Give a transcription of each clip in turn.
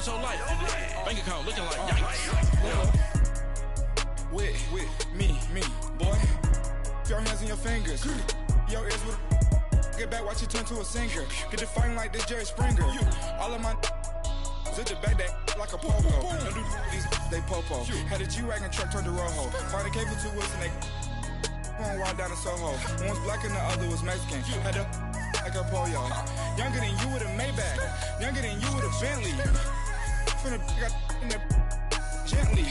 what's so light. Bank account looking like yikes. With me, boy. Your hands in your fingers. Your ears with get back, watch you turn to a singer. Get the fighting like this Jerry Springer. All of my zip the back that like a popo. Don't do these they popo. Had a G-Wagon truck turned to Rojo. Find a cable 2 wheels and they going wild down in Soho. One was black and the other was Mexican. Had a like a pollo. Younger than you with a Maybach. Younger than you with a Bentley. From the got in the gently.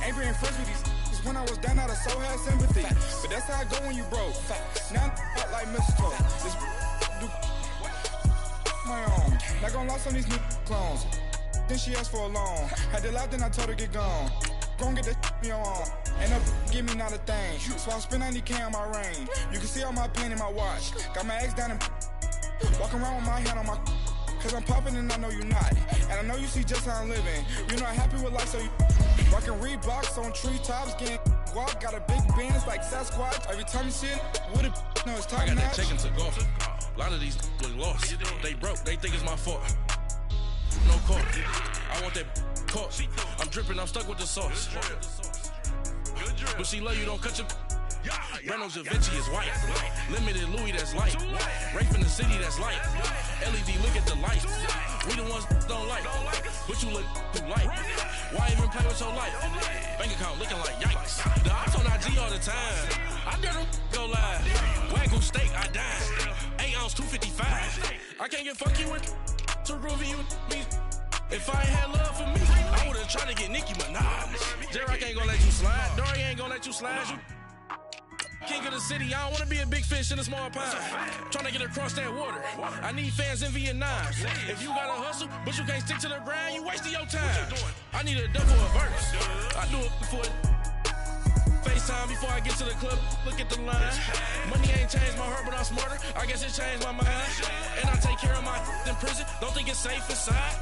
Ain't being friends with these. Cause when I was down, I so had sympathy. But that's how I go when you broke. Now I'm out like mistletoe. This do my own. Not gonna lost on these new clones. Then she asked for a loan. Had to laugh, then I told her get gone. Gon' get that me on. Ain't no give me not a thing. So I spend 90K on my ring. You can see all my pain in my watch. Got my ex down and walking around with my hand on my. Cause I'm popping and I know you not. And I know you see just how I'm living. You're not happy with life, so you rockin' Reeboks on treetops, getting guap. Got a big Benz like Sasquatch. Every time you see it, with it, no, it's top I got notch. that check into golf. A lot of these look lost. They broke, they think it's my fault. No court. I want that court. I'm dripping, I'm stuck with the sauce. But she love you, don't cut your. Broncos WK8 is white. Limited Louis, that's light. Rape in the city, that's light. LED, look at the light. We the ones don't like. But you look too light. Why even play with your life? Bank account looking like yikes. The ops on IG all the time. I dare them go live. Wagyu steak, I dine. 8 ounce, 255. I can't get fucky with too groovy you me. If I ain't had love for me, I would've tried to get Nicki Minaj. J-Rock ain't gonna let you slide. Dory ain't gonna let you slide. You king of the city, I don't wanna be a big fish in a small pond. Trying to get across that water. I need fans in Vietnam. If you gotta hustle, but you can't stick to the grind, you wasting your time. I need a double a verse. I do it before FaceTime before I get to the club. Look at the line. Money ain't changed my heart, but I'm smarter. I guess it changed my mind. And I take care of my in prison. Don't think it's safe inside.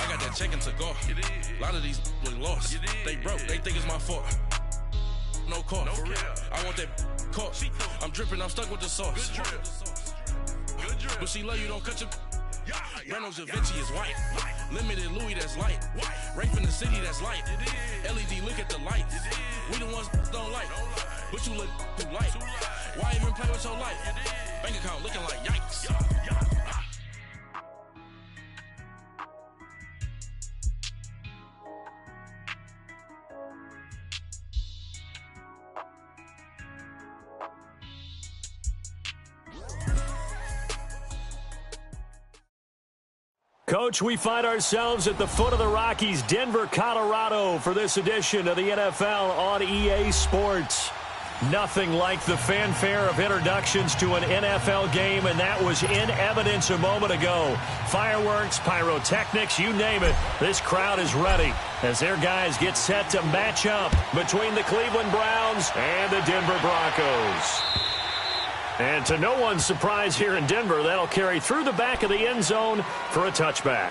I got that check into golf. A lot of these look lost. They broke, they think it's my fault. No court, for real. I want that court. I'm dripping, I'm stuck with the sauce. But she love you, don't cut your. Broncos WK8 is white. Limited Louis, that's light. Rape in the city, that's light. LED, look at the lights. We the ones don't like. But you look too light. Why even play with your life? Bank account looking like yikes. Coach, we find ourselves at the foot of the Rockies, Denver, Colorado, for this edition of the NFL on EA Sports. Nothing like the fanfare of introductions to an NFL game, and that was in evidence a moment ago. Fireworks, pyrotechnics, you name it. This crowd is ready as their guys get set to match up between the Cleveland Browns and the Denver Broncos. And to no one's surprise here in Denver, that'll carry through the back of the end zone for a touchback.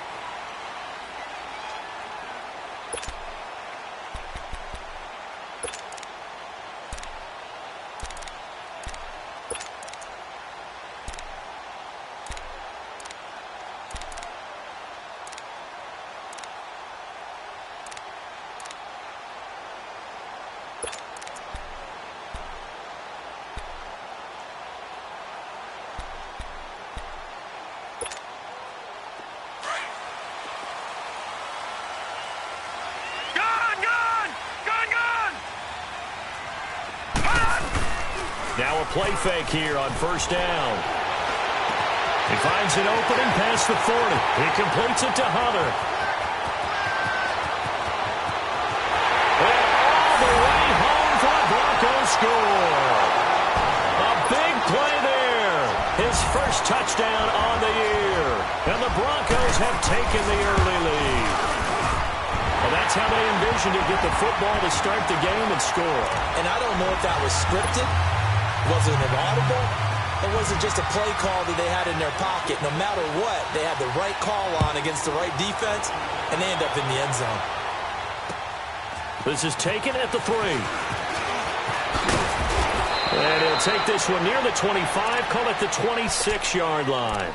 Now a play fake here on first down. He finds an opening past the 40. He completes it to Hunter. And all the way home for a Broncos score. A big play there. His first touchdown on the year. And the Broncos have taken the early lead. Well, that's how they envisioned to get the football to start the game and score. And I don't know if that was scripted. Was it an audible? Or was it just a play call that they had in their pocket? No matter what, they had the right call on against the right defense, and they end up in the end zone. This is taken at the 3. And he'll take this one near the 25, call it the 26-yard line.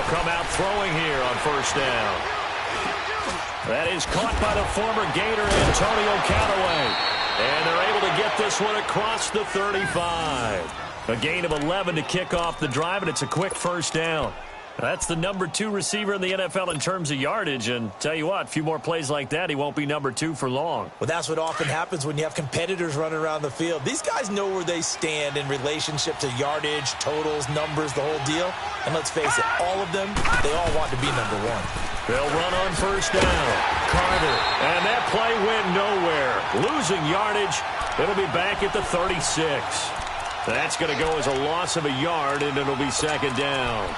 come out throwing here on first down. That is caught by the former Gator, Antonio Callaway. And they're able to get this one across the 35. A gain of 11 to kick off the drive, and it's a quick first down. That's the number 2 receiver in the NFL in terms of yardage, and tell you what, a few more plays like that, he won't be number 2 for long. Well, that's what often happens when you have competitors running around the field. These guys know where they stand in relationship to yardage, totals, numbers, the whole deal. And let's face it, all of them, they all want to be number 1. They'll run on first down. Carter, and that play went nowhere. Losing yardage, it'll be back at the 36. That's going to go as a loss of a yard, and it'll be second down.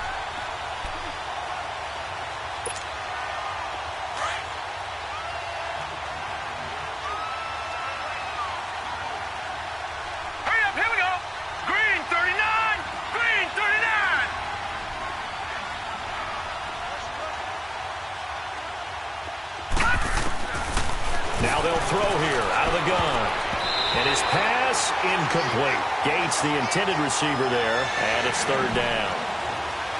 Now they'll throw here out of the gun. And his pass incomplete. Gates the intended receiver there, and it's third down.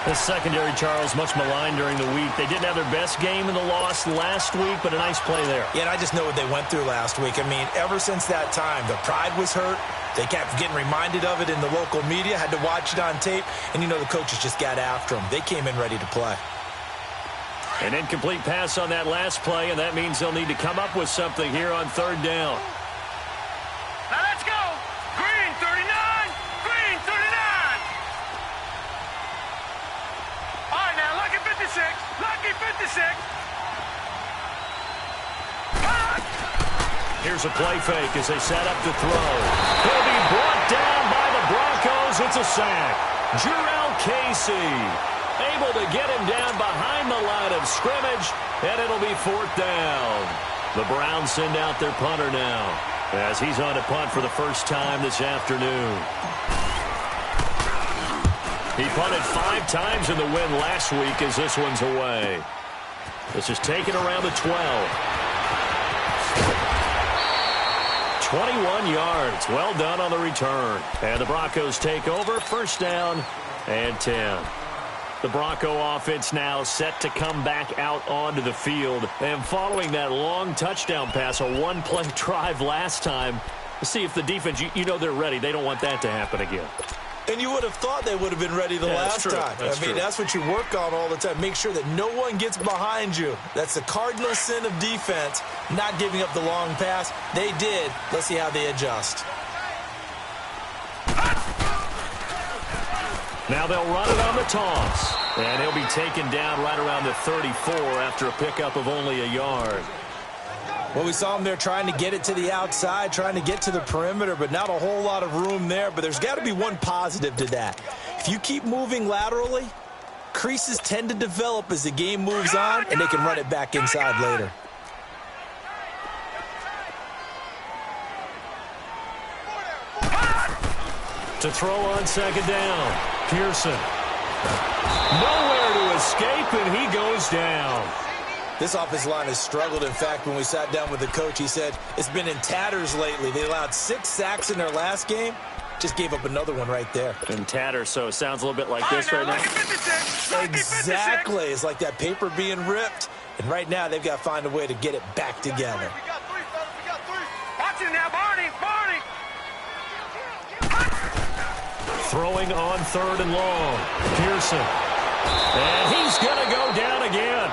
The secondary, Charles, much maligned during the week. They didn't have their best game in the loss last week, but a nice play there. Yeah, and I just know what they went through last week. I mean, ever since that time, the pride was hurt. They kept getting reminded of it in the local media, had to watch it on tape, and, you know, the coaches just got after them. They came in ready to play. An incomplete pass on that last play, and that means they'll need to come up with something here on third down. Now let's go. Green 39. Green 39. All right, now lucky 56. Lucky 56. Here's a play fake as they set up to throw. He'll be brought down by the Broncos. It's a sack. Jurrell Casey able to get him down behind the line of scrimmage, and it'll be fourth down. The Browns send out their punter now as he's on to punt for the first time this afternoon. He punted 5 times in the win last week as this one's away. This is taken around the 12. 21 yards. Well done on the return. And the Broncos take over. First down and 10. The Bronco offense now set to come back out onto the field. And following that long touchdown pass, a one-play drive last time, see if the defense, you know they're ready. They don't want that to happen again. And you would have thought they would have been ready the last time. That's what you work on all the time. Make sure that no one gets behind you. That's the cardinal sin of defense, not giving up the long pass. They did. Let's see how they adjust. Now they'll run it on the toss. And he'll be taken down right around the 34 after a pickup of only a yard. Well, we saw him there trying to get it to the outside, trying to get to the perimeter, but not a whole lot of room there. But there's got to be one positive to that. If you keep moving laterally, creases tend to develop as the game moves on, and they can run it back inside later. To throw on second down, Pearson. Nowhere to escape, and he goes down. This offensive line has struggled. In fact, when we sat down with the coach, he said it's been in tatters lately. They allowed 6 sacks in their last game. Just gave up another one right there. In tatters, so it sounds a little bit like this right now. Exactly. It's like that paper being ripped. And right now, they've got to find a way to get it back together. We got 3, fellas. We got 3. Watch it now, Barney. Throwing on third and long. Pearson. And he's going to go down again.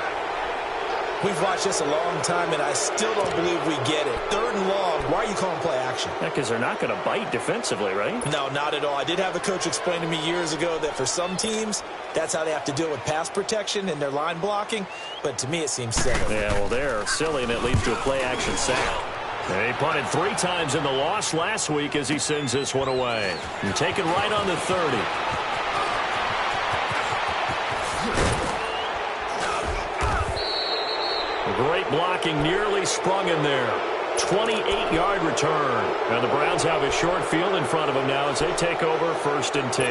We've watched this a long time, and I still don't believe we get it. Third and long, why are you calling play action? Yeah, because they're not going to bite defensively, right? No, not at all. I did have a coach explain to me years ago that for some teams, that's how they have to deal with pass protection and their line blocking. But to me, it seems silly. Yeah, well, they're silly, and it leads to a play action sack. And he punted 3 times in the loss last week as he sends this one away. And taken right on the 30. Great blocking, nearly sprung in there. 28-yard return. Now the Browns have a short field in front of them now as they take over first and 10.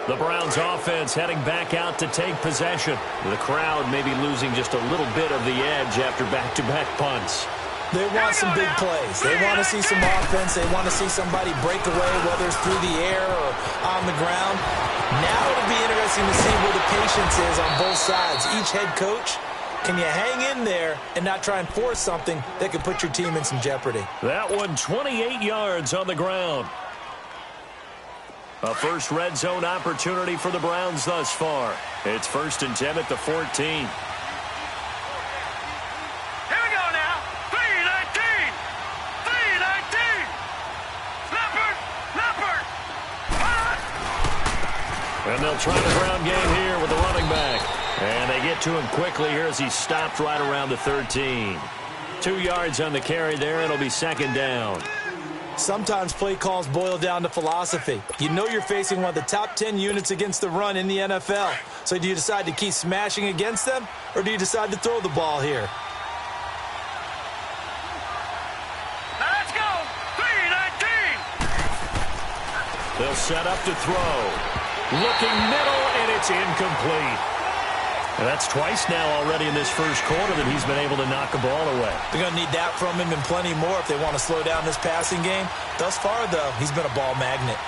The Browns offense heading back out to take possession. The crowd maybe losing just a little bit of the edge after back-to-back punts. They want some big plays. They want to see some offense. They want to see somebody break away, whether it's through the air or on the ground. Now it'll be interesting to see where the patience is on both sides. Each head coach, can you hang in there and not try and force something that could put your team in some jeopardy? That one 28 yards on the ground. A first red zone opportunity for the Browns thus far. It's 1st and 10 at the 14. And they'll try the ground game here with the running back. And they get to him quickly here as he stopped right around the 13. 2 yards on the carry there. It'll be 2nd down. Sometimes play calls boil down to philosophy. You know you're facing one of the top 10 units against the run in the NFL. So do you decide to keep smashing against them, or do you decide to throw the ball here? Let's go! 3-19! They'll set up to throw. Looking middle, and it's incomplete. And that's twice now already in this first quarter that he's been able to knock a ball away. They're going to need that from him and plenty more if they want to slow down this passing game. Thus far, though, he's been a ball magnet.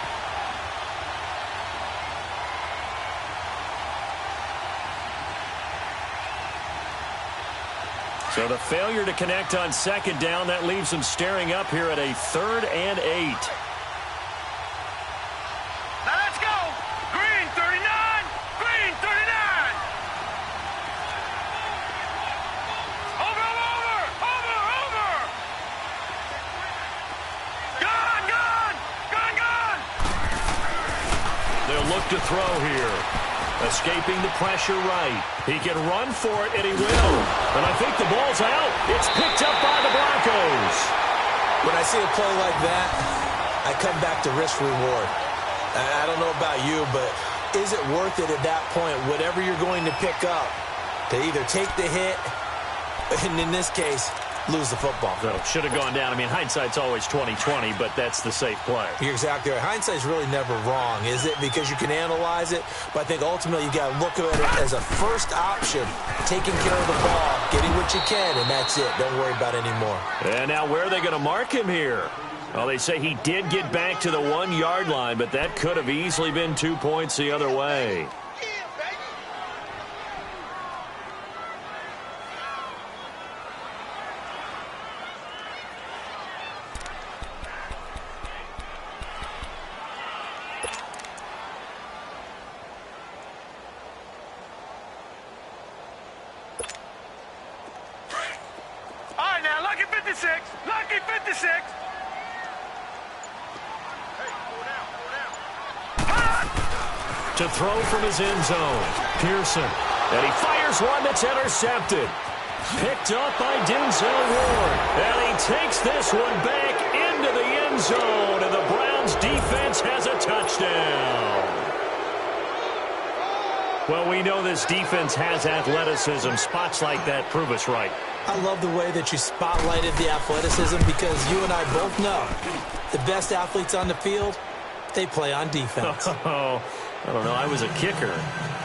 So the failure to connect on 2nd down, that leaves them staring up here at a 3rd and 8. To throw here. Escaping the pressure right. He can run for it, and he will. And I think the ball's out. It's picked up by the Broncos. When I see a play like that, I come back to risk-reward. I don't know about you, but is it worth it at that point, whatever you're going to pick up, to either take the hit, and in this case, lose the football? So should have gone down. I mean, hindsight's always 20/20, but that's the safe play. You're exactly right. Hindsight's really never wrong, is it? Because you can analyze it, but I think ultimately you got to look at it as a first option, taking care of the ball, getting what you can, and that's it. Don't worry about it anymore. And now where are they going to mark him here? Well, they say he did get back to the 1-yard line, but that could have easily been 2 points the other way. Lucky 56. To throw from his end zone, Pearson. And he fires one that's intercepted. Picked up by Denzel Ward. And he takes this one back into the end zone. And the Browns defense has a touchdown. Well, we know this defense has athleticism. Spots like that prove us right. I love the way that you spotlighted the athleticism because you and I both know the best athletes on the field, they play on defense. Oh, I don't know. I was a kicker.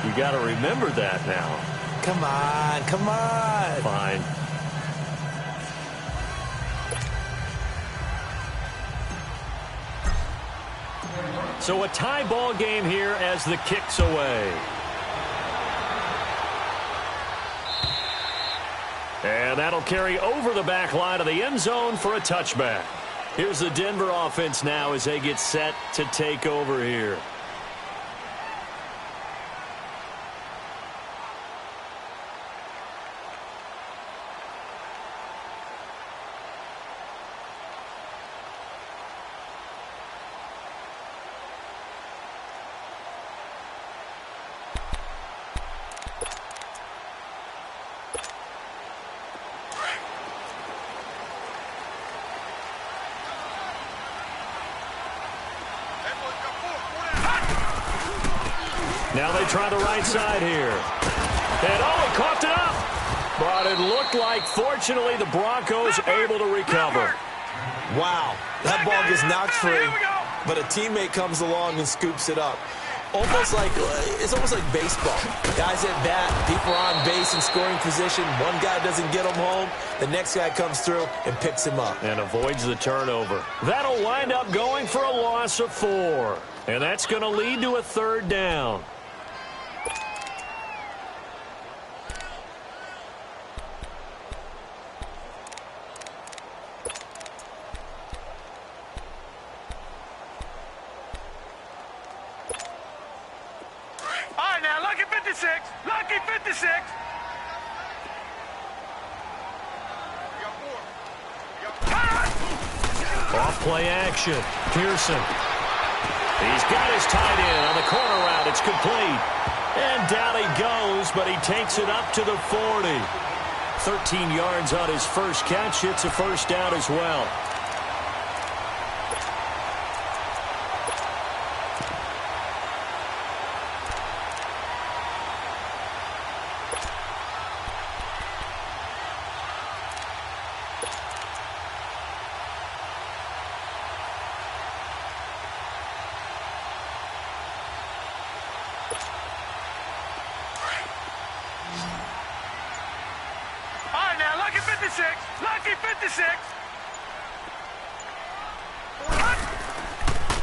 You got to remember that now. Come on, come on. Fine. So a tie ball game here as the kick's away. And that'll carry over the back line of the end zone for a touchback. Here's the Denver offense now as they get set to take over here. Now they try the right side here. And, oh, he coughed it up. But it looked like, fortunately, the Broncos able to recover. Wow, that ball gets knocked free, but a teammate comes along and scoops it up. It's almost like baseball. Guys at bat, people are on base in scoring position. One guy doesn't get him home. The next guy comes through and picks him up. And avoids the turnover. That'll wind up going for a loss of 4. And that's going to lead to a 3rd down. Lucky 56. Off play action. Pearson. He's got his tight end on the corner route. It's complete. And down he goes, but he takes it up to the 40. 13 yards on his first catch. It's a 1st down as well. Lucky 56.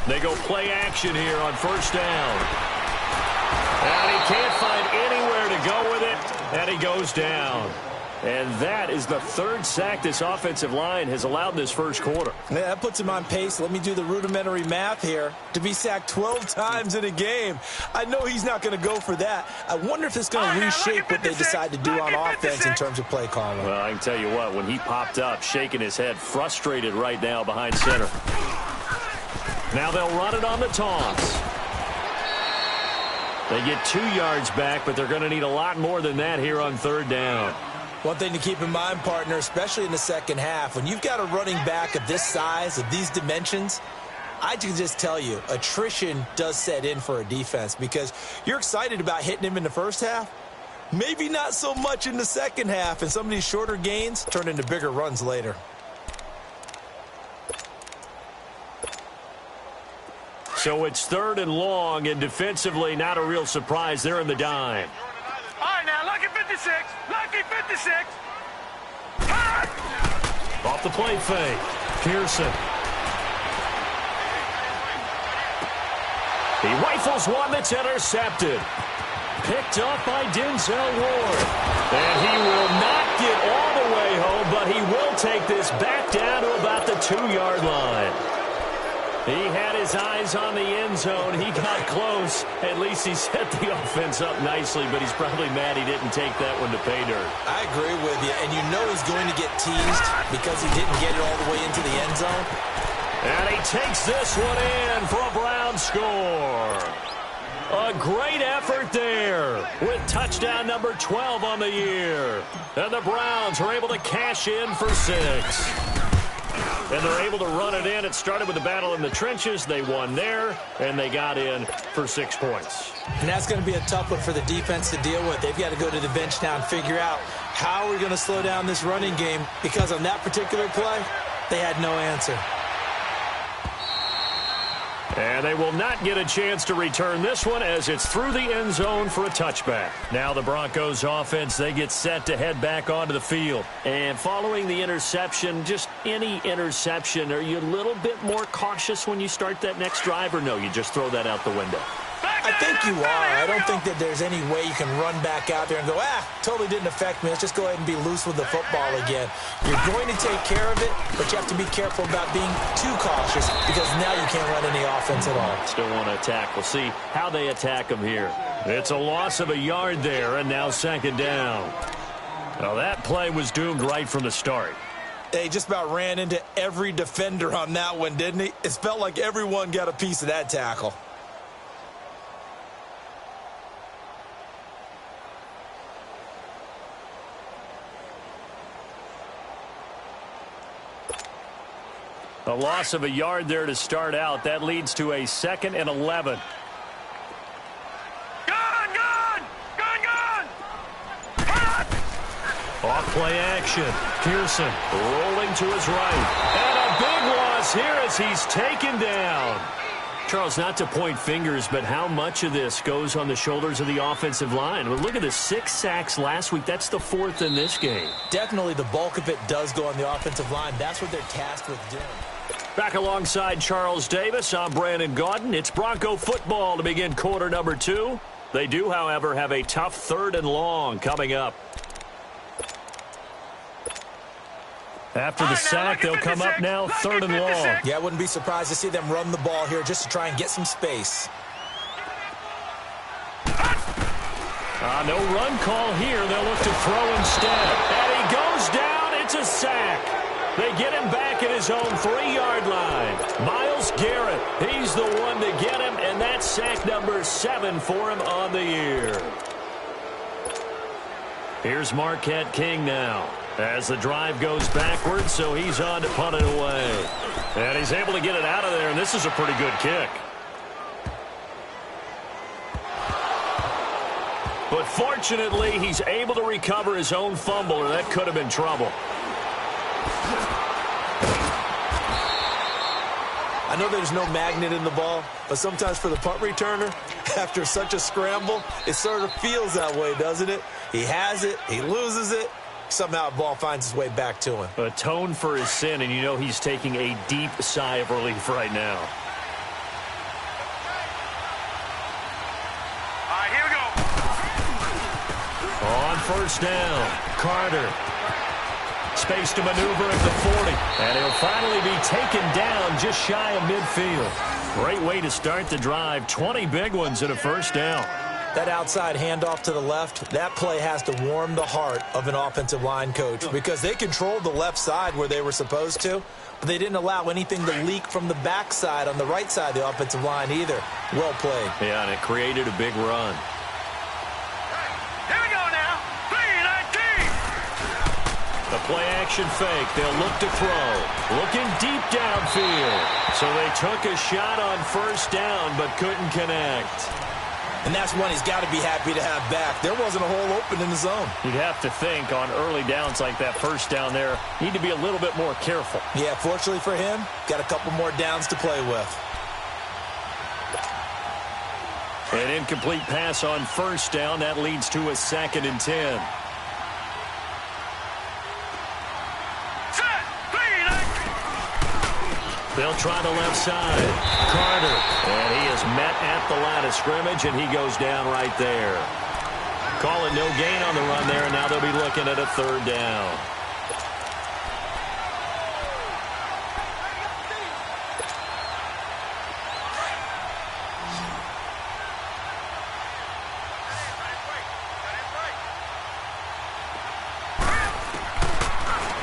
They go play action here on 1st down. And he can't find anywhere to go with it, and he goes down. And that is the 3rd sack this offensive line has allowed this first quarter. Yeah, that puts him on pace. Let me do the rudimentary math here. To be sacked 12 times in a game, I know he's not going to go for that. I wonder if it's going to reshape what they decide to do on offense in terms of play calling. Well, I can tell you what, when he popped up, shaking his head, frustrated right now behind center. Now they'll run it on the toss. They get 2 yards back, but they're going to need a lot more than that here on 3rd down. One thing to keep in mind, partner, especially in the second half, when you've got a running back of this size, of these dimensions, I can just tell you, attrition does set in for a defense because you're excited about hitting him in the first half. Maybe not so much in the second half, and some of these shorter gains turn into bigger runs later. So it's 3rd and long, and defensively not a real surprise. They're in the dime. All right, now, lucky 56. Lucky 56. Off the play fake. Pearson. He rifles one that's intercepted. Picked up by Denzel Ward. And he will not get all the way home, but he will take this back down to about the 2-yard line. He had his eyes on the end zone. He got close. At least he set the offense up nicely, but he's probably mad he didn't take that one to pay dirt. I agree with you, and you know he's going to get teased because he didn't get it all the way into the end zone. And he takes this one in for a Brown score. A great effort there with touchdown number 12 on the year. And the Browns are able to cash in for 6. And they're able to run it in. It started with the battle in the trenches. They won there, and they got in for 6 points. And that's going to be a tough one for the defense to deal with. They've got to go to the bench now and figure out how we're going to slow down this running game because on that particular play, they had no answer. And they will not get a chance to return this one as it's through the end zone for a touchback. Now the Broncos offense, they get set to head back onto the field. And following the interception, just any interception, are you a little bit more cautious when you start that next drive, or no, you just throw that out the window? I think you are. I don't think that there's any way you can run back out there and go, totally didn't affect me. Let's just go ahead and be loose with the football again. You're going to take care of it, but you have to be careful about being too cautious because now you can't run any offense at all. Still want to attack. We'll see how they attack them here. It's a loss of a yard there, and now 2nd down. Now that play was doomed right from the start. They just about ran into every defender on that one, didn't he? It felt like everyone got a piece of that tackle. A loss of a yard there to start out. That leads to a 2nd and 11. Gone! Off play action. Pearson rolling to his right. And a big loss here as he's taken down. Charles, not to point fingers, but how much of this goes on the shoulders of the offensive line? Well, look at the 6 sacks last week. That's the 4th in this game. Definitely the bulk of it does go on the offensive line. That's what they're tasked with doing. Back alongside Charles Davis, I'm Brandon Gaudin. It's Bronco football to begin quarter number 2. They do, however, have a tough 3rd and long coming up. After the sack, they'll come up now 3rd and long. Yeah, I wouldn't be surprised to see them run the ball here just to try and get some space. No run call here. They'll look to throw instead. And he goes down. It's a sack. They get him back at his own 3-yard line. Myles Garrett, he's the one to get him, and that's sack number 7 for him on the year. Here's Marquette King now as the drive goes backwards, so he's on to punt it away. And he's able to get it out of there, and this is a pretty good kick. But fortunately, he's able to recover his own fumble, or that could have been trouble. I know there's no magnet in the ball, but sometimes for the punt returner, after such a scramble, it sort of feels that way, doesn't it? He has it, he loses it, somehow the ball finds its way back to him. Atone for his sin, and you know he's taking a deep sigh of relief right now. All right, here we go. On first down, Carter. Space to maneuver at the 40. And he'll finally be taken down just shy of midfield. Great way to start the drive. 20 big ones and a first down. That outside handoff to the left, that play has to warm the heart of an offensive line coach because they controlled the left side where they were supposed to, but they didn't allow anything to leak from the backside on the right side of the offensive line either. Well played. Yeah, and it created a big run. Here we go now. 3-19. The play action fake. They'll look to throw. Looking deep downfield. So they took a shot on first down but couldn't connect. And that's one he's got to be happy to have back. There wasn't a hole open in the zone. You'd have to think on early downs like that first down there, need to be a little bit more careful. Yeah, fortunately for him, got a couple more downs to play with. An incomplete pass on first down. That leads to a 2nd and 10. They'll try the left side. Carter. And he is met at the line of scrimmage, and he goes down right there. Call it no gain on the run there, and now they'll be looking at a 3rd down.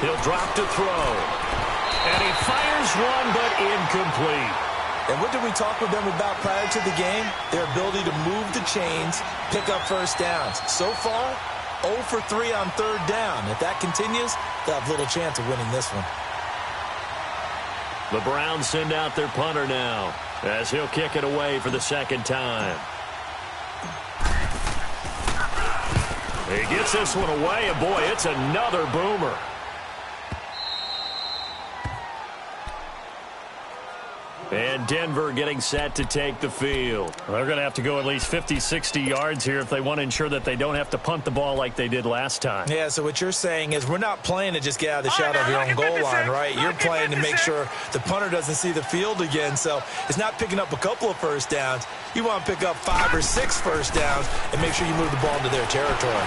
He'll drop to throw. And he fires one, but incomplete. And what did we talk with them about prior to the game? Their ability to move the chains, pick up first downs. So far, 0 for 3 on 3rd down. If that continues, they'll have little chance of winning this one. The Browns send out their punter now as he'll kick it away for the 2nd time. He gets this one away, and boy, it's another boomer. And Denver getting set to take the field. They're going to have to go at least 50, 60 yards here if they want to ensure that they don't have to punt the ball like they did last time. Yeah, so what you're saying is we're not playing to just get out of the shadow of your own goal line, right? You're playing to make sure the punter doesn't see the field again. So it's not picking up a couple of first downs. You want to pick up 5 or 6 first downs and make sure you move the ball into their territory.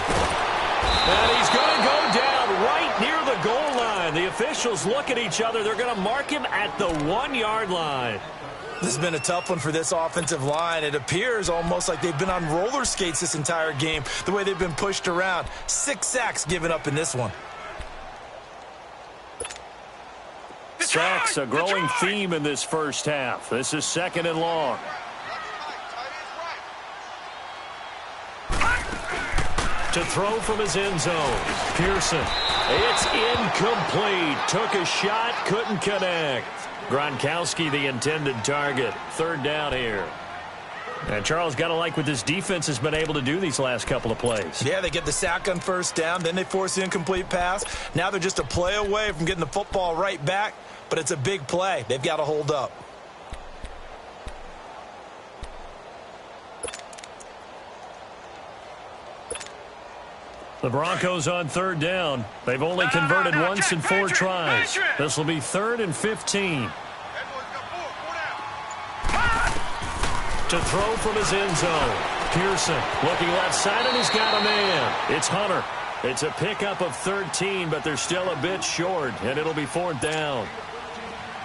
And he's going to go down right near the goal line. The officials look at each other. They're going to mark him at the 1-yard line. This has been a tough one for this offensive line. It appears almost like they've been on roller skates this entire game, the way they've been pushed around. 6 sacks given up in this one. Sacks, a growing theme in this first half. This is 2nd and long. To throw from his end zone. Pearson. It's incomplete. Took a shot, couldn't connect. Gronkowski, the intended target. 3rd down here. And Charles, got to like what this defense has been able to do these last couple of plays. Yeah, they get the sack on first down. Then they force the incomplete pass. Now they're just a play away from getting the football right back. But it's a big play. They've got to hold up. The Broncos on third down. They've only converted once in 4 tries. This will be 3rd and 15. To throw from his end zone. Pearson looking left side, and he's got a man. It's Hunter. It's a pickup of 13, but they're still a bit short, and it'll be 4th down.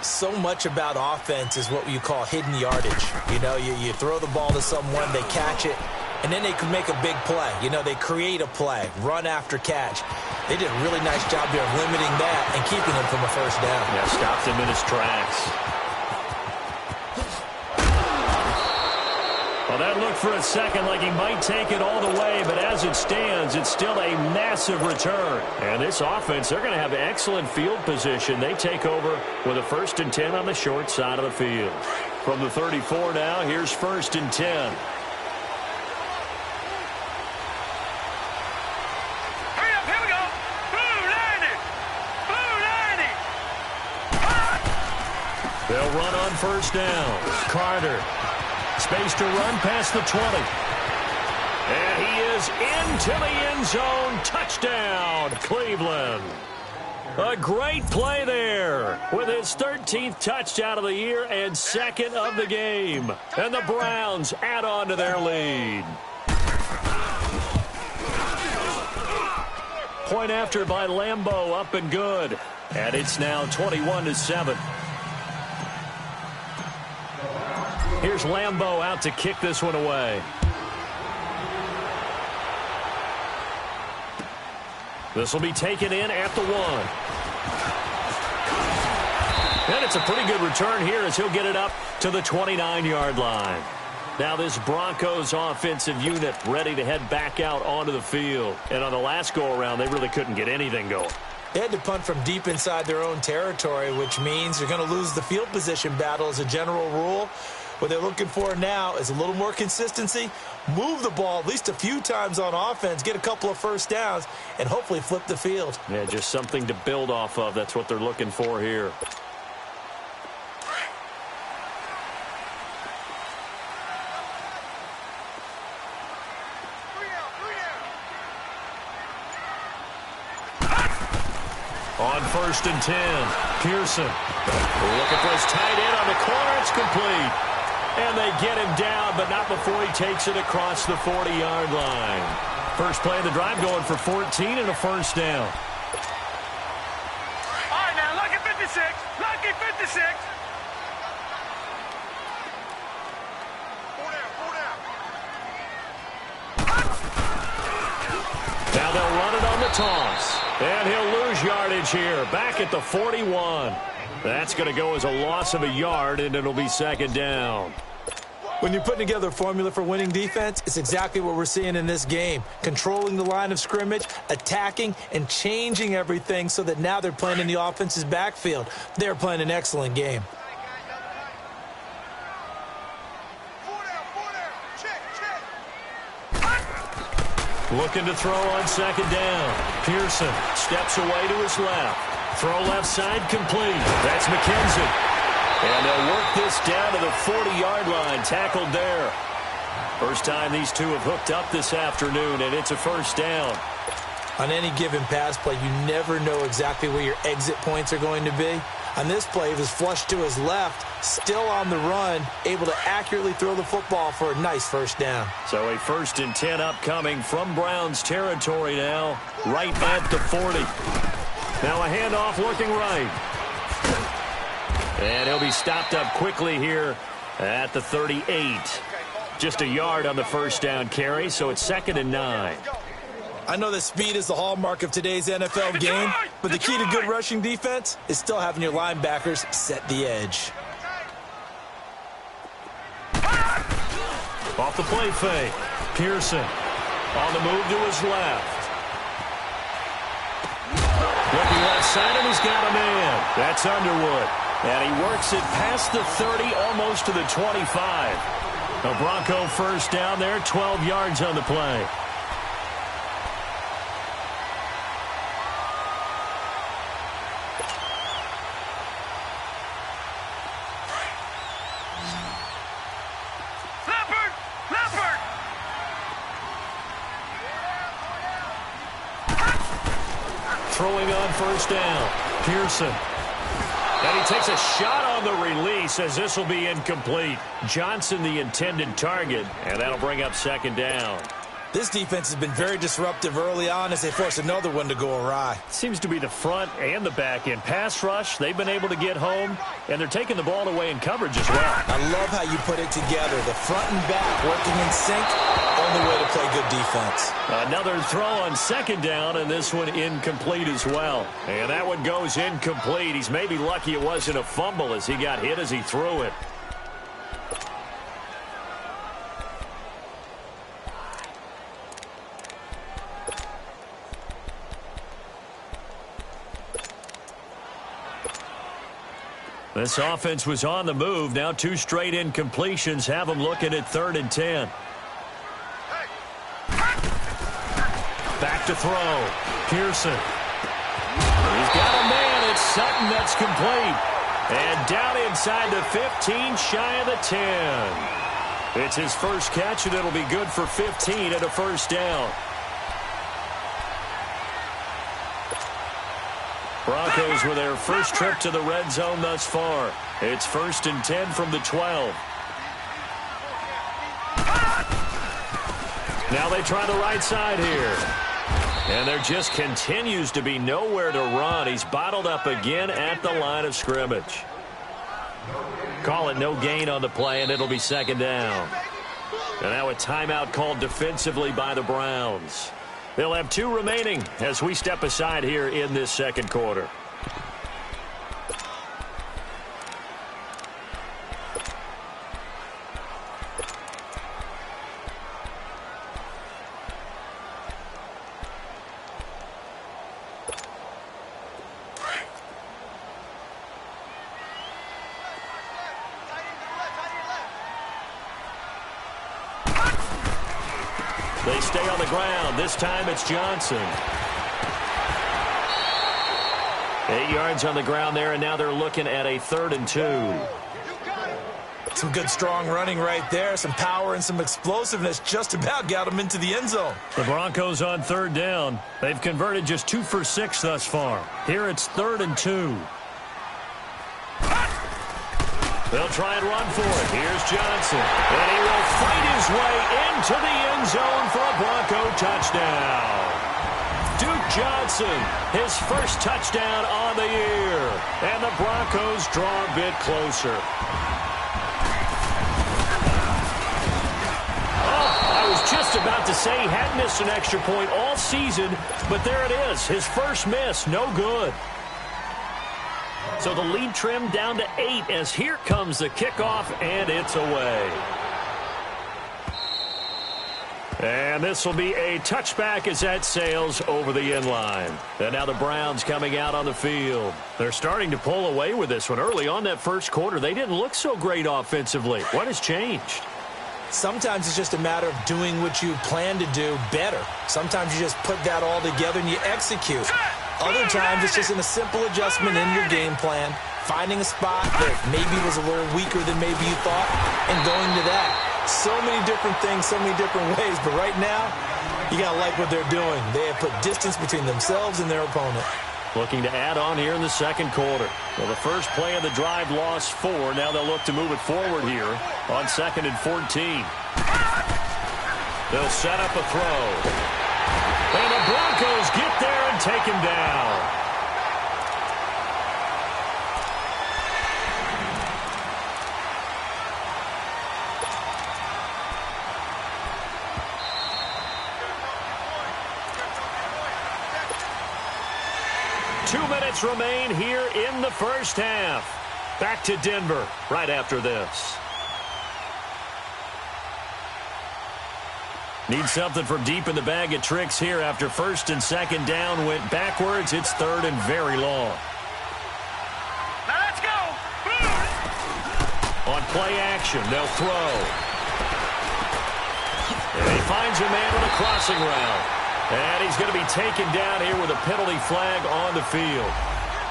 So much about offense is what you call hidden yardage. You know, you throw the ball to someone, they catch it, and then they can make a big play. You know, they create a play, run after catch. They did a really nice job there of limiting that and keeping him from a first down. Yeah, stopped him in his tracks. Well, that looked for a second like he might take it all the way, but as it stands, it's still a massive return. And this offense, they're going to have excellent field position. They take over with a 1st and 10 on the short side of the field. From the 34 now, here's 1st and 10. Hurry up, here we go. Blue 90. Blue 90. They'll run on 1st down. Carter. Space to run past the 20. And he is into the end zone. Touchdown, Cleveland. A great play there with his 13th touchdown of the year and 2nd of the game. And the Browns add on to their lead. Point after by Lambeau, up and good. And it's now 21-7. Here's Lambeau out to kick this one away. This will be taken in at the 1. And it's a pretty good return here as he'll get it up to the 29-yard line. Now this Broncos offensive unit ready to head back out onto the field. And on the last go-around, they really couldn't get anything going. They had to punt from deep inside their own territory, which means you're going to lose the field position battle as a general rule. What they're looking for now is a little more consistency, move the ball at least a few times on offense, get a couple of first downs, and hopefully flip the field. Yeah, just something to build off of. That's what they're looking for here. On 1st and 10, Pearson looking for his tight end on the corner. It's complete. And they get him down, but not before he takes it across the 40-yard line. First play of the drive going for 14 and a 1st down. All right, now, lucky 56. Lucky 56. Now they'll run it on the toss. And he'll lose yardage here. Back at the 41. That's going to go as a loss of a yard, and it'll be 2nd down. When you're putting together a formula for winning defense, it's exactly what we're seeing in this game. Controlling the line of scrimmage, attacking, and changing everything so that now they're playing in the offense's backfield. They're playing an excellent game. Looking to throw on 2nd down. Pearson steps away to his left. Throw left side complete. That's McKenzie. And they'll work this down to the 40-yard line. Tackled there. First time these two have hooked up this afternoon, and it's a 1st down. On any given pass play, you never know exactly where your exit points are going to be. On this play, he was flushed to his left, still on the run, able to accurately throw the football for a nice 1st down. So a 1st and 10 upcoming from Browns territory now, right at the 40. Now a handoff looking right. And he'll be stopped up quickly here at the 38. Just a yard on the 1st down carry, so it's 2nd and 9. I know that speed is the hallmark of today's NFL game, but the key to good rushing defense is still having your linebackers set the edge. Off the play fake. Pearson on the move to his left. Looking left side, and he's got a man. That's Underwood. And he works it past the 30, almost to the 25. A Bronco 1st down there, 12 yards on the play. throwing on first down. Pearson. And he takes a shot on the release as this will be incomplete. Johnson the intended target, and that'll bring up second down. This defense has been very disruptive early on as they force another one to go awry. Seems to be the front and the back end. Pass rush, they've been able to get home, and they're taking the ball away in coverage as well. I love how you put it together. The front and back working in sync, only way to play good defense. Another throw on second down, and this one incomplete as well. And that one goes incomplete. He's maybe lucky it wasn't a fumble as he got hit as he threw it. This offense was on the move. Now 2 straight incompletions have them looking at 3rd and 10. Back to throw. Pearson. He's got a man. It's Sutton that's complete. And down inside the 15, shy of the 10. It's his first catch, and it'll be good for 15 at a first down. Broncos with their first trip to the red zone thus far. It's 1st and 10 from the 12. Now they try the right side here. And there just continues to be nowhere to run. He's bottled up again at the line of scrimmage. Call it no gain on the play, and it'll be second down. And now a timeout called defensively by the Browns. They'll have 2 remaining as we step aside here in this second quarter. They stay on the ground. This time it's Johnson. 8 yards on the ground there, and now they're looking at a 3rd and 2. Some good strong running right there. Some power and some explosiveness just about got them into the end zone. The Broncos on 3rd down. They've converted just 2 for 6 thus far. Here it's 3rd and 2. They'll try and run for it. Here's Johnson. And he will fight his way into the end zone for a Bronco touchdown. Duke Johnson, his first touchdown on the year. And the Broncos draw a bit closer. Oh, I was just about to say he had missed an extra point all season, but there it is. His first miss, no good. So the lead trimmed down to 8 as here comes the kickoff, and it's away. And this will be a touchback as that sails over the end line. And now the Browns coming out on the field. They're starting to pull away with this one. Early on that first quarter, they didn't look so great offensively. What has changed? Sometimes it's just a matter of doing what you plan to do better. Sometimes you just put that all together and you execute. Other times it's just in a simple adjustment in your game plan, finding a spot that maybe was a little weaker than maybe you thought, and going to that. So many different things, so many different ways, but right now, you got to like what they're doing. They have put distance between themselves and their opponent. Looking to add on here in the second quarter. Well, the first play of the drive lost 4. Now they'll look to move it forward here on 2nd and 14. They'll set up a throw. And the Broncos get there and take him down. Two minutes remain here in the first half. Back to Denver right after this. Need something from deep in the bag of tricks here after 1st and 2nd down went backwards. It's 3rd and very long. Now let's go. On play action, they'll throw. And he finds a man on a crossing route. And he's going to be taken down here with a penalty flag on the field.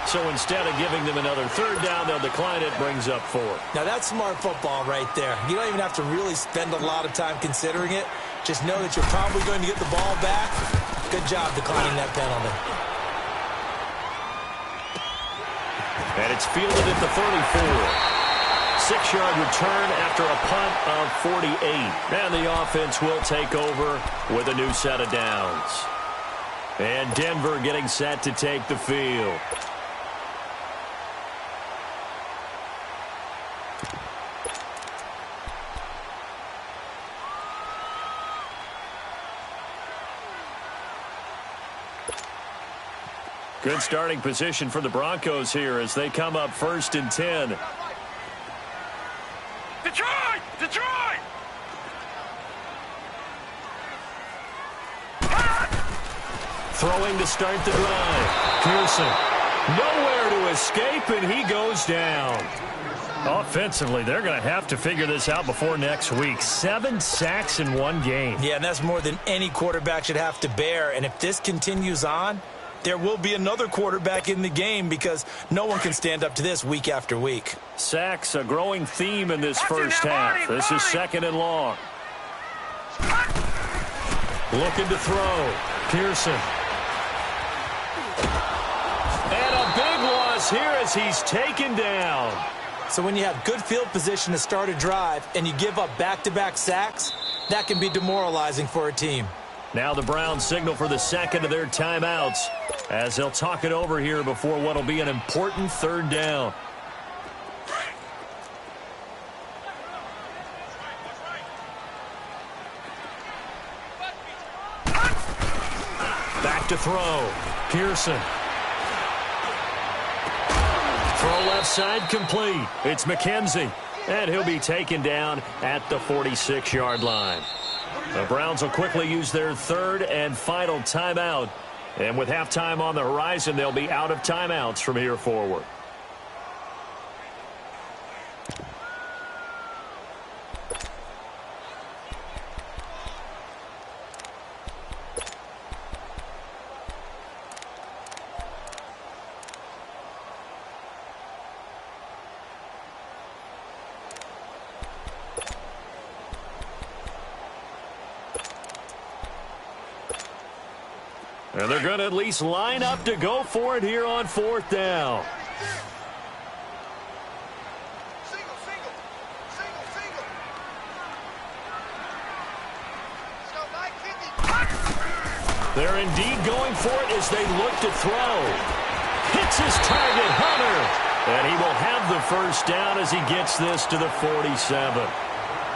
So instead of giving them another 3rd down, they'll decline it, brings up 4. Now that's smart football right there. You don't even have to really spend a lot of time considering it. Just know that you're probably going to get the ball back. Good job declining that penalty. And it's fielded at the 34. 6-yard return after a punt of 48. And the offense will take over with a new set of downs. And Denver getting set to take the field. Good starting position for the Broncos here as they come up 1st and 10. Detroit! Detroit! Throwing to start the drive. Pearson. Nowhere to escape, and he goes down. Offensively, they're going to have to figure this out before next week. 7 sacks in one game. Yeah, and that's more than any quarterback should have to bear. And if this continues on, there will be another quarterback in the game because no one can stand up to this week after week. Sacks, a growing theme in this first half. This is 2nd and long. Looking to throw. Pearson. And a big loss here as he's taken down. So when you have good field position to start a drive and you give up back-to-back sacks, that can be demoralizing for a team. Now the Browns signal for the second of their timeouts as they'll talk it over here before what will be an important 3rd down. Back to throw. Pearson. Throw left side complete. It's McKenzie. And he'll be taken down at the 46-yard line. The Browns will quickly use their 3rd and final timeout. And with halftime on the horizon, they'll be out of timeouts from here forward. And they're going to at least line up to go for it here on 4th down. They're indeed going for it as they look to throw. Hits his target, Hunter. And he will have the 1st down as he gets this to the 47.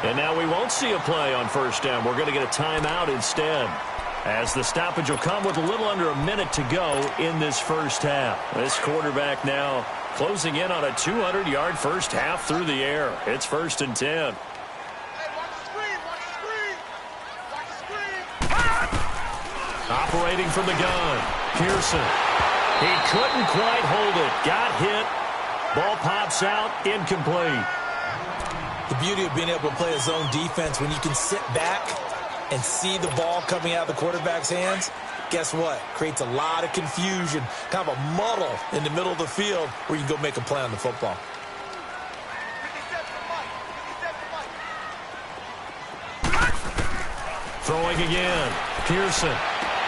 And now we won't see a play on 1st down. We're going to get a timeout instead, as the stoppage will come with a little under a minute to go in this first half. This quarterback now closing in on a 200-yard first half through the air. It's 1st and 10. Operating from the gun. Pearson. He couldn't quite hold it. Got hit. Ball pops out. Incomplete. The beauty of being able to play a zone defense when you can sit back and see the ball coming out of the quarterback's hands, guess what? Creates a lot of confusion, kind of a muddle in the middle of the field where you can go make a play on the football. Throwing again. Pearson.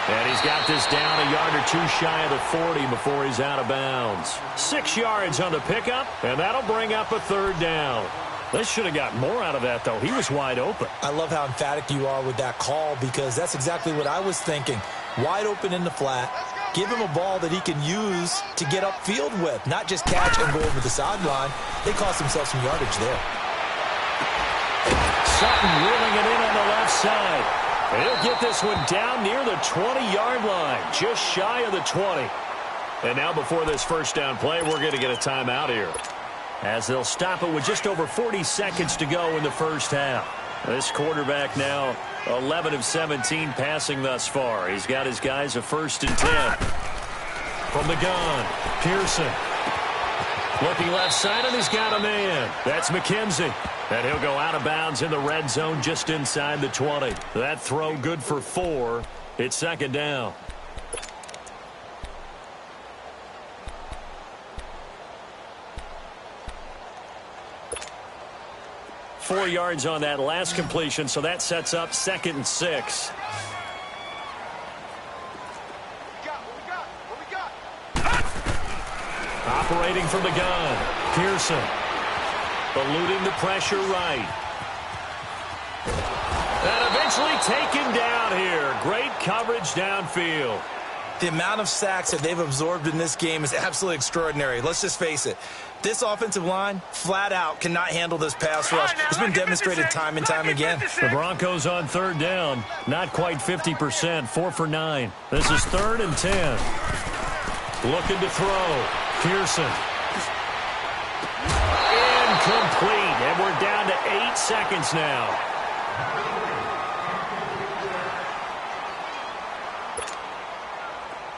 And he's got this down a yard or two shy of the 40 before he's out of bounds. 6 yards on the pickup, and that'll bring up a 3rd down. They should have got more out of that, though. He was wide open. I love how emphatic you are with that call because that's exactly what I was thinking. Wide open in the flat. Give him a ball that he can use to get upfield with, not just catch and go over the sideline. They cost themselves some yardage there. Sutton reeling it in on the left side. And he'll get this one down near the 20-yard line, just shy of the 20. And now before this 1st down play, we're going to get a timeout here, as they'll stop it with just over 40 seconds to go in the first half. This quarterback now 11 of 17 passing thus far. He's got his guys a 1st and 10. From the gun, Pearson. Looking left side, and he's got a man. That's McKenzie. And he'll go out of bounds in the red zone just inside the 20. That throw good for 4. It's 2nd down. Four yards on that last completion, so that sets up 2nd and 6. Operating from the gun. Pearson. Eluding the pressure right. And eventually taken down here. Great coverage downfield. The amount of sacks that they've absorbed in this game is absolutely extraordinary. Let's just face it. This offensive line, flat out, cannot handle this pass rush. It's been demonstrated time and time again. The Broncos on third down. Not quite 50%. 4 for 9. This is 3rd and 10. Looking to throw. Pearson. Incomplete. And we're down to 8 seconds now.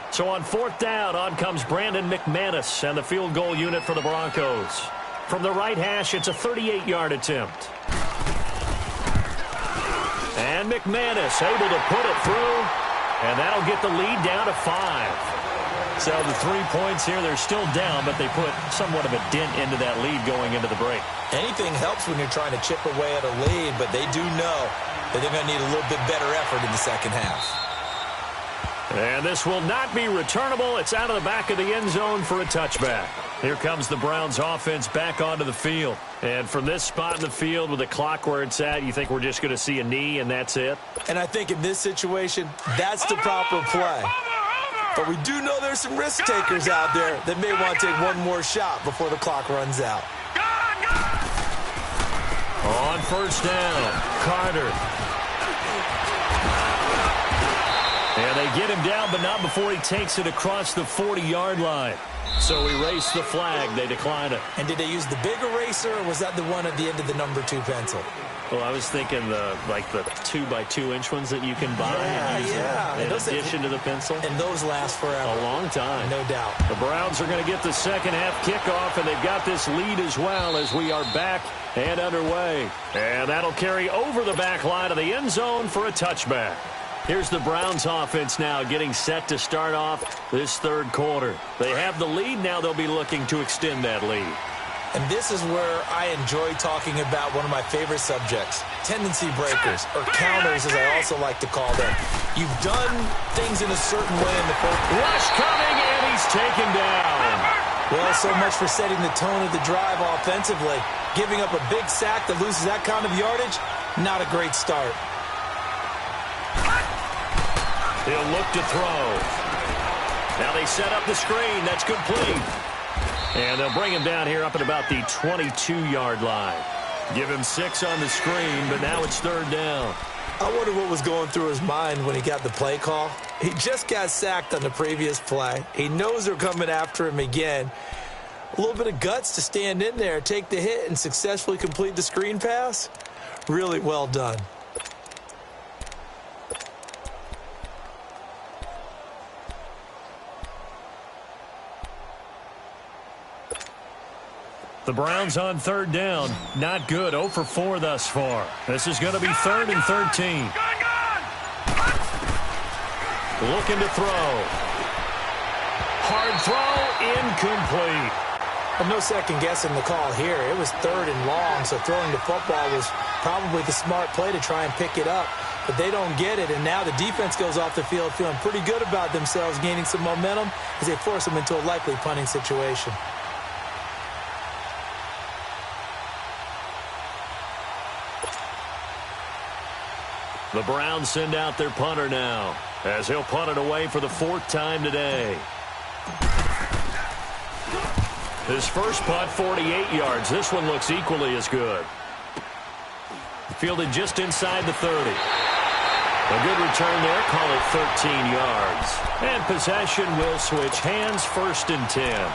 So on 4th down, on comes Brandon McManus and the field goal unit for the Broncos. From the right hash, it's a 38-yard attempt. And McManus able to put it through, and that'll get the lead down to 5. So the 3 points here, they're still down, but they put somewhat of a dent into that lead going into the break. Anything helps when you're trying to chip away at a lead, but they do know that they're going to need a little bit better effort in the second half. And this will not be returnable. It's out of the back of the end zone for a touchback. Here comes the Browns offense back onto the field. And from this spot in the field with the clock where it's at, you think we're just going to see a knee and that's it? And I think in this situation, that's the proper play. But we do know there's some risk takers out there that may want to take one more shot before the clock runs out. On 1st down, Carter. And they get him down, but not before he takes it across the 40-yard line. So erase the flag. They decline it. And did they use the big eraser, or was that the one at the end of the number 2 pencil? Well, I was thinking the 2x2-inch ones that you can buy and use in addition to the pencil. And those last forever. A long time. No doubt. The Browns are going to get the second half kickoff, and they've got this lead as well as we are back and underway. And that'll carry over the back line of the end zone for a touchback. Here's the Browns offense now getting set to start off this 3rd quarter. They have the lead. Now they'll be looking to extend that lead. And this is where I enjoy talking about one of my favorite subjects, tendency breakers, or counters as I also like to call them. You've done things in a certain way in the first. Rush coming, and he's taken down. Well, so much for setting the tone of the drive offensively. Giving up a big sack that loses that kind of yardage, not a great start. He'll look to throw. Now they set up the screen. That's complete. And they'll bring him down here up at about the 22-yard line. Give him 6 on the screen, but now it's 3rd down. I wonder what was going through his mind when he got the play call. He just got sacked on the previous play. He knows they're coming after him again. A little bit of guts to stand in there, take the hit, and successfully complete the screen pass. Really well done. The Browns on 3rd down. Not good. 0 for 4 thus far. This is going to be 3rd and 13. Looking to throw. Hard throw. Incomplete. Well, no second guessing the call here. It was 3rd and long, so throwing the football was probably the smart play to try and pick it up. But they don't get it, and now the defense goes off the field feeling pretty good about themselves, gaining some momentum as they force them into a likely punting situation. The Browns send out their punter now, as he'll punt it away for the 4th time today. His first punt, 48 yards. This one looks equally as good. Fielded just inside the 30. A good return there, call it 13 yards. And possession will switch hands, 1st and 10.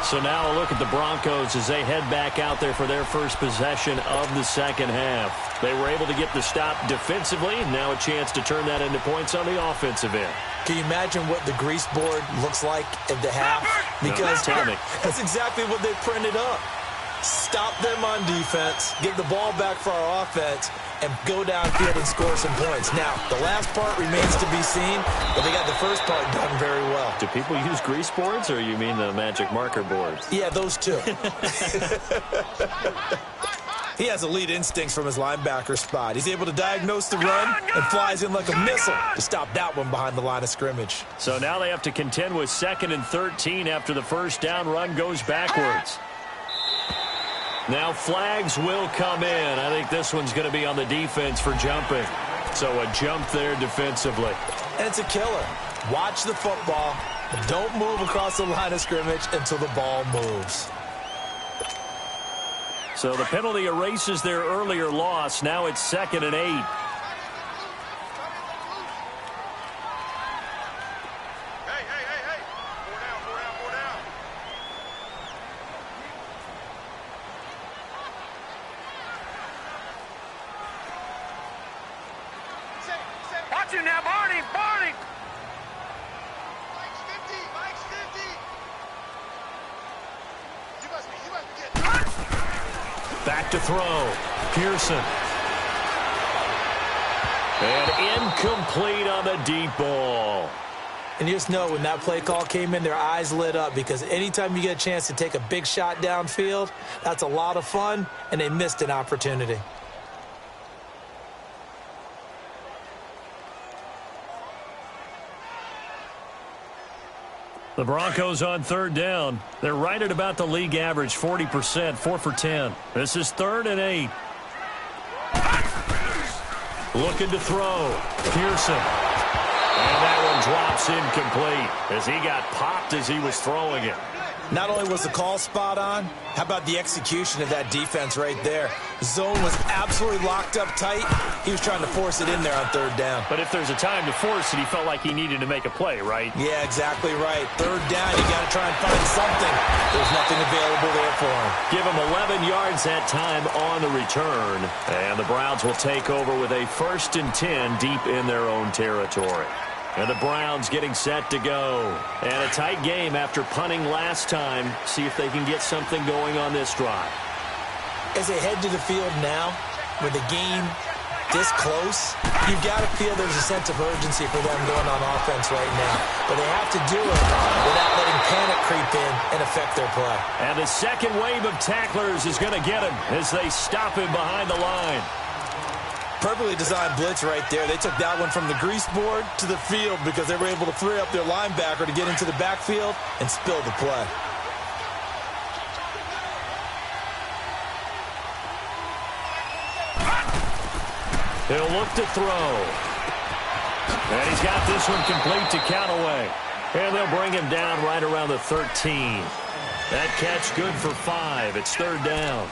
So now a look at the Broncos as they head back out there for their first possession of the second half. They were able to get the stop defensively, and now a chance to turn that into points on the offensive end. Can you imagine what the grease board looks like at the half? Because that's exactly what they printed up. Stop them on defense, get the ball back for our offense, and go downfield and score some points. Now, the last part remains to be seen, but they got the first part done very well. Do people use grease boards, or you mean the magic marker boards? Yeah, those two. He has elite instincts from his linebacker spot. He's able to diagnose the run and flies in like a missile to stop that one behind the line of scrimmage. So now they have to contend with 2nd and 13 after the first down run goes backwards. Now flags will come in. I think this one's going to be on the defense for jumping. So a jump there defensively. And it's a killer. Watch the football. Don't move across the line of scrimmage until the ball moves. So the penalty erases their earlier loss. Now it's 2nd and 8. Hey, hey, hey, hey. 4 down, 4 down, 4 down. Watch him now, Barney, Barney. Mike's 50, Mike's 50. You must be getting... Back to throw. Pearson. And incomplete on the deep ball. And you just know when that play call came in, their eyes lit up because anytime you get a chance to take a big shot downfield, that's a lot of fun, and they missed an opportunity. The Broncos on 3rd down. They're right at about the league average, 40%, 4 for 10. This is 3rd and 8. Looking to throw. Pearson. And that one drops incomplete as he got popped as he was throwing it. Not only was the call spot on, how about the execution of that defense right there? The zone was absolutely locked up tight. He was trying to force it in there on 3rd down. But if there's a time to force it, he felt like he needed to make a play, right? Yeah, exactly right. 3rd down, you got to try and find something. There's nothing available there for him. Give him 11 yards that time on the return. And the Browns will take over with a 1st and 10 deep in their own territory. And the Browns getting set to go. And a tight game after punting last time. See if they can get something going on this drive. As they head to the field now, with the game this close, you've got to feel there's a sense of urgency for them going on offense right now. But they have to do it without letting panic creep in and affect their play. And the second wave of tacklers is going to get him as they stop him behind the line. Perfectly designed blitz right there. They took that one from the grease board to the field because they were able to free up their linebacker to get into the backfield and spill the play. He'll look to throw. And he's got this one complete to Callaway. And they'll bring him down right around the 13. That catch good for 5. It's 3rd down.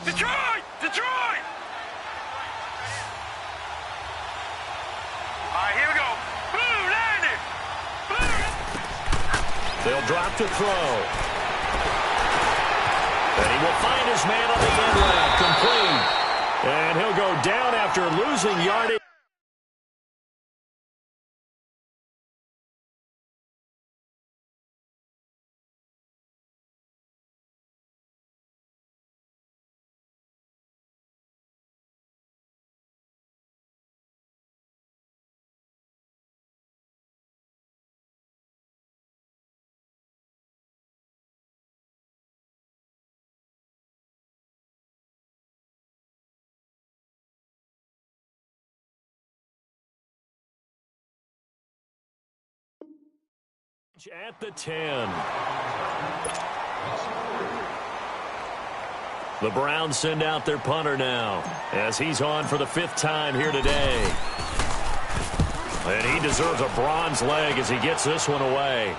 Detroit! Detroit! All right, here we go. Boom, landed. Boom. They'll drop to throw. And he will find his man on the inlet, complete. And he'll go down after losing yardage. At the 10. The Browns send out their punter now as he's on for the 5th time here today. And he deserves a bronze leg as he gets this one away.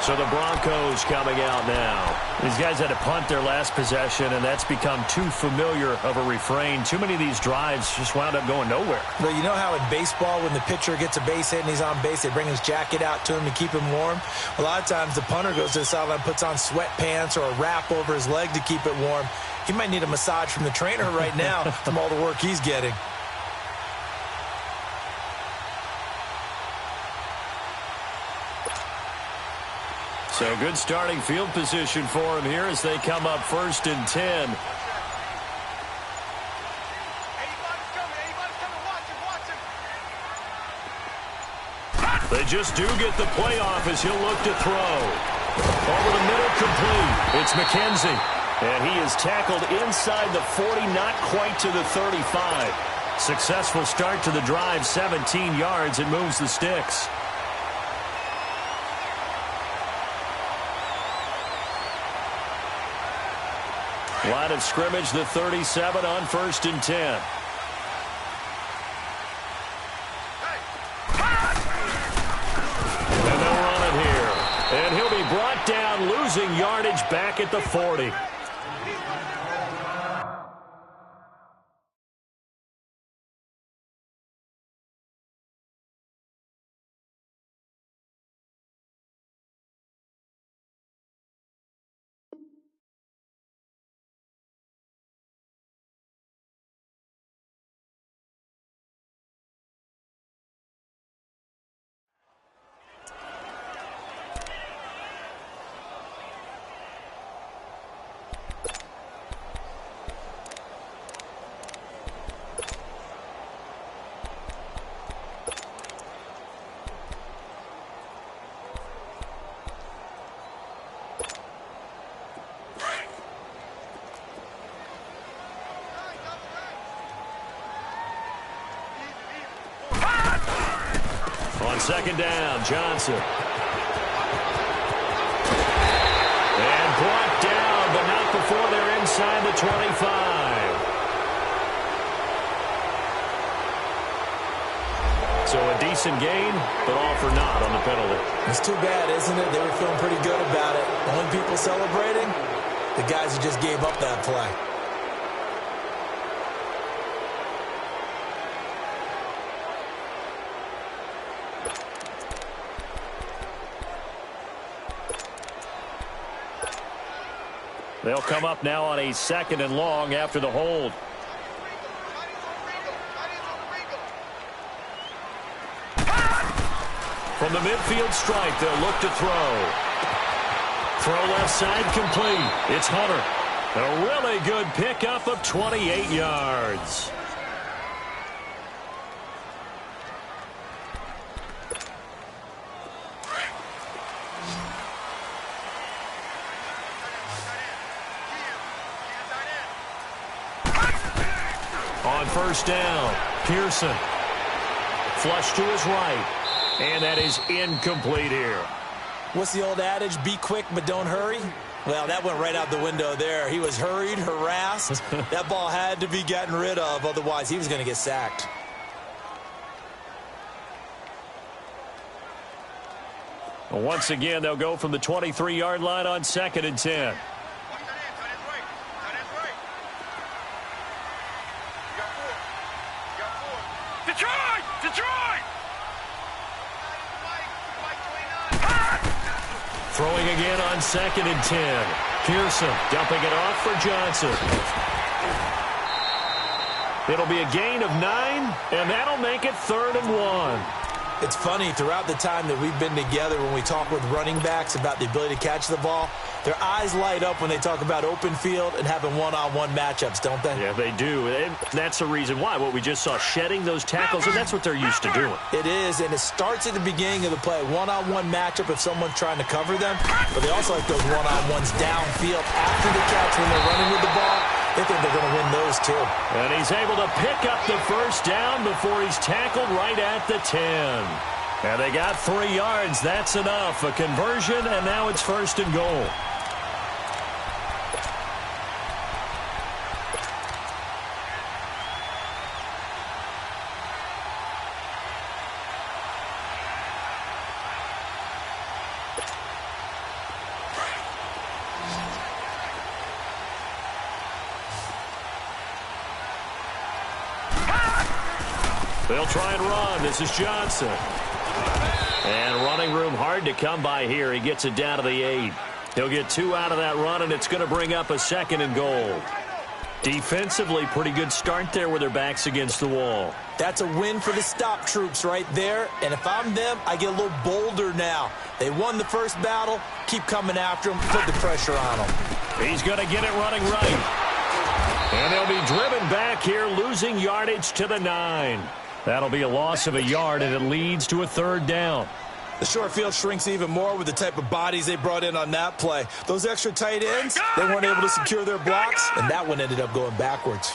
So the Broncos coming out now. These guys had to punt their last possession, and that's become too familiar of a refrain. Too many of these drives just wound up going nowhere. Well, you know how in baseball, when the pitcher gets a base hit and he's on base, they bring his jacket out to him to keep him warm? A lot of times the punter goes to the sideline, puts on sweatpants or a wrap over his leg to keep it warm. He might need a massage from the trainer right now from all the work he's getting. So good starting field position for him here as they come up 1st and 10. They just do get the playoff as he'll look to throw. Over the middle, complete. It's McKenzie. And he is tackled inside the 40, not quite to the 35. Successful start to the drive, 17 yards, and moves the sticks. Line of scrimmage, the 37 on 1st and 10. And they'll run it here. And he'll be brought down, losing yardage back at the 40. On 2nd down, Johnson. And brought down, but not before they're inside the 25. So a decent gain, but all for naught on the penalty. It's too bad, isn't it? They were feeling pretty good about it. Only people celebrating, the guys who just gave up that play. They'll come up now on a 2nd and long after the hold. From the midfield stripe, they'll look to throw. Throw left side, complete. It's Hunter. A really good pickup of 28 yards. On 1st down, Pearson. Flush to his right. And that is incomplete here. What's the old adage? Be quick, but don't hurry. Well, that went right out the window there. He was hurried, harassed. That ball had to be gotten rid of. Otherwise, he was going to get sacked. Well, once again, they'll go from the 23-yard line on 2nd and 10. Throwing again on 2nd and 10. Pearson dumping it off for Johnson. It'll be a gain of 9, and that'll make it 3rd and 1. It's funny, throughout the time that we've been together, when we talk with running backs about the ability to catch the ball, their eyes light up when they talk about open field and having one-on-one matchups, don't they? Yeah, they do. And that's the reason why. What we just saw, shedding those tackles, and that's what they're used to doing. It is, and it starts at the beginning of the play. One-on-one matchup if someone's trying to cover them, but they also like those one-on-ones downfield after the catch when they're running with the ball. They think they're going to win those, too. And he's able to pick up the 1st down before he's tackled right at the 10. And they got 3 yards. That's enough. A conversion, and now it's 1st and goal. They'll try and run. This is Johnson. And running room hard to come by here. He gets it down to the 8. He'll get 2 out of that run, and it's going to bring up a 2nd and goal. Defensively, pretty good start there with their backs against the wall. That's a win for the stop troops right there. And if I'm them, I get a little bolder now. They won the first battle. Keep coming after them. Put the pressure on them. He's going to get it running right. And they'll be driven back here, losing yardage to the 9. That'll be a loss of a yard, and it leads to a 3rd down. The short field shrinks even more with the type of bodies they brought in on that play. Those extra tight ends, they weren't able to secure their blocks, and that one ended up going backwards.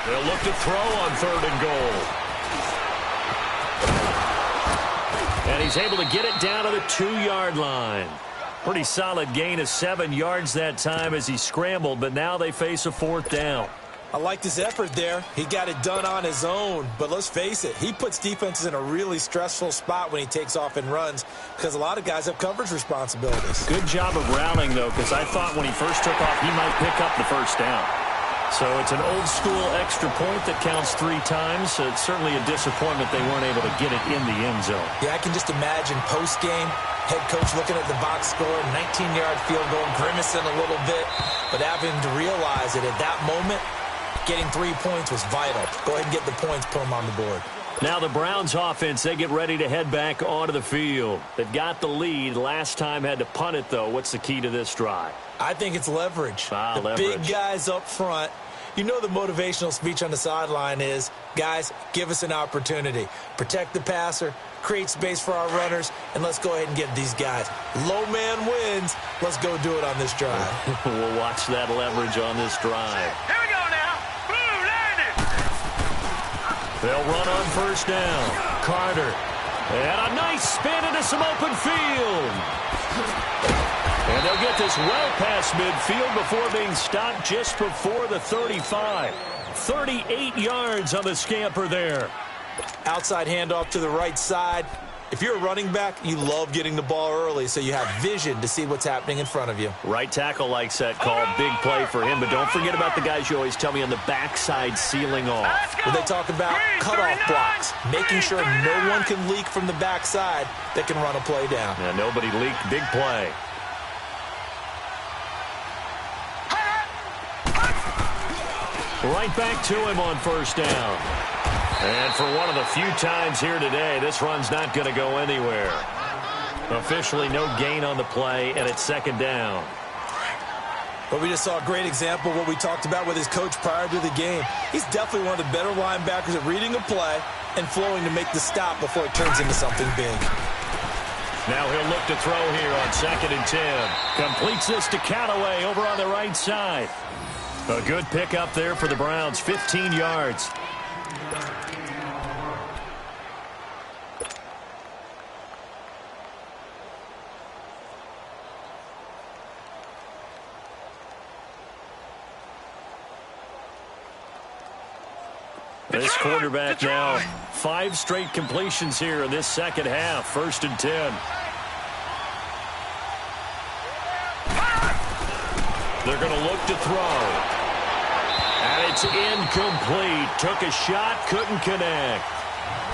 They'll look to throw on 3rd and goal. And he's able to get it down to the 2-yard line. Pretty solid gain of 7 yards that time as he scrambled, but now they face a 4th down. I liked his effort there. He got it done on his own. But let's face it, he puts defenses in a really stressful spot when he takes off and runs because a lot of guys have coverage responsibilities. Good job of routing, though, because I thought when he first took off, he might pick up the 1st down. So it's an old-school extra point that counts 3 times. So it's certainly a disappointment they weren't able to get it in the end zone. Yeah, I can just imagine post-game, head coach looking at the box score, 19-yard field goal, grimacing a little bit, but having to realize that at that moment, getting 3 points was vital. Go ahead and get the points, put them on the board. Now the Browns offense, they get ready to head back onto the field. They've got the lead. Last time had to punt it, though. What's the key to this drive? I think it's leverage. Leverage. Big guys up front. You know the motivational speech on the sideline is, guys, give us an opportunity. Protect the passer, create space for our runners, and let's go ahead and get these guys. Low man wins. Let's go do it on this drive. We'll watch that leverage on this drive. Here we go now. Boom, landed. They'll run on 1st down. Carter. And a nice spin into some open field. And they'll get this well past midfield before being stopped just before the 35. 38 yards on the scamper there. Outside handoff to the right side. If you're a running back, you love getting the ball early so you have vision to see what's happening in front of you. Right tackle likes that call. Big play for him. But don't forget about the guys you always tell me on the backside sealing off. When they talk about cutoff blocks, making sure no one can leak from the backside that can run a play down. Yeah, nobody leaked. Big play. Right back to him on 1st down. And for one of the few times here today, this run's not going to go anywhere. Officially no gain on the play, and it's 2nd down. But we just saw a great example of what we talked about with his coach prior to the game. He's definitely one of the better linebackers at reading a play and flowing to make the stop before it turns into something big. Now he'll look to throw here on 2nd and 10. Completes this to Callaway over on the right side. A good pickup there for the Browns, 15 yards. This quarterback now, 5 straight completions here in this 2nd half, 1st and 10. They're going to look to throw. And it's incomplete. Took a shot, couldn't connect.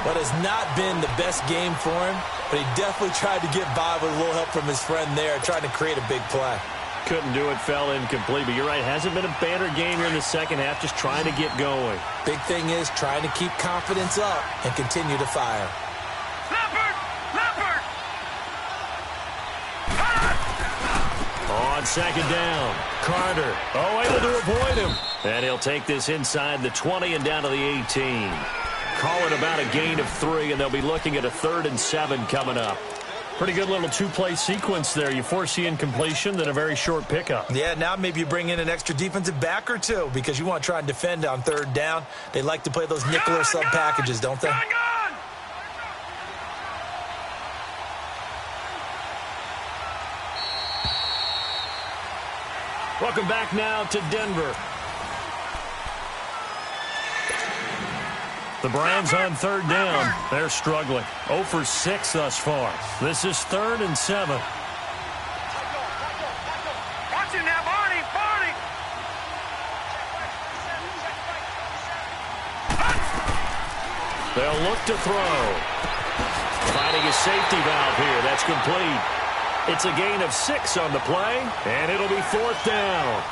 But has not been the best game for him, but he definitely tried to get by with a little help from his friend there, trying to create a big play. Couldn't do it, fell incomplete. But you're right, hasn't been a banner game here in the 2nd half, just trying to get going. Big thing is trying to keep confidence up and continue to fire. Leopard! On 2nd down, Carter. Able to avoid him. And he'll take this inside the 20 and down to the 18. Call it about a gain of 3, and they'll be looking at a 3rd and 7 coming up. Pretty good little 2-play sequence there. You force the incompletion, then a very short pickup. Yeah, now maybe you bring in an extra defensive back or two because you want to try and defend on 3rd down. They like to play those nickel or sub packages, don't they? Welcome back now to Denver. The Browns on 3rd down. They're struggling. 0 for 6 thus far. This is 3rd and 7. Watch him now, Barney! They'll look to throw. Finding a safety valve here. That's complete. It's a gain of 6 on the play, and it'll be 4th down.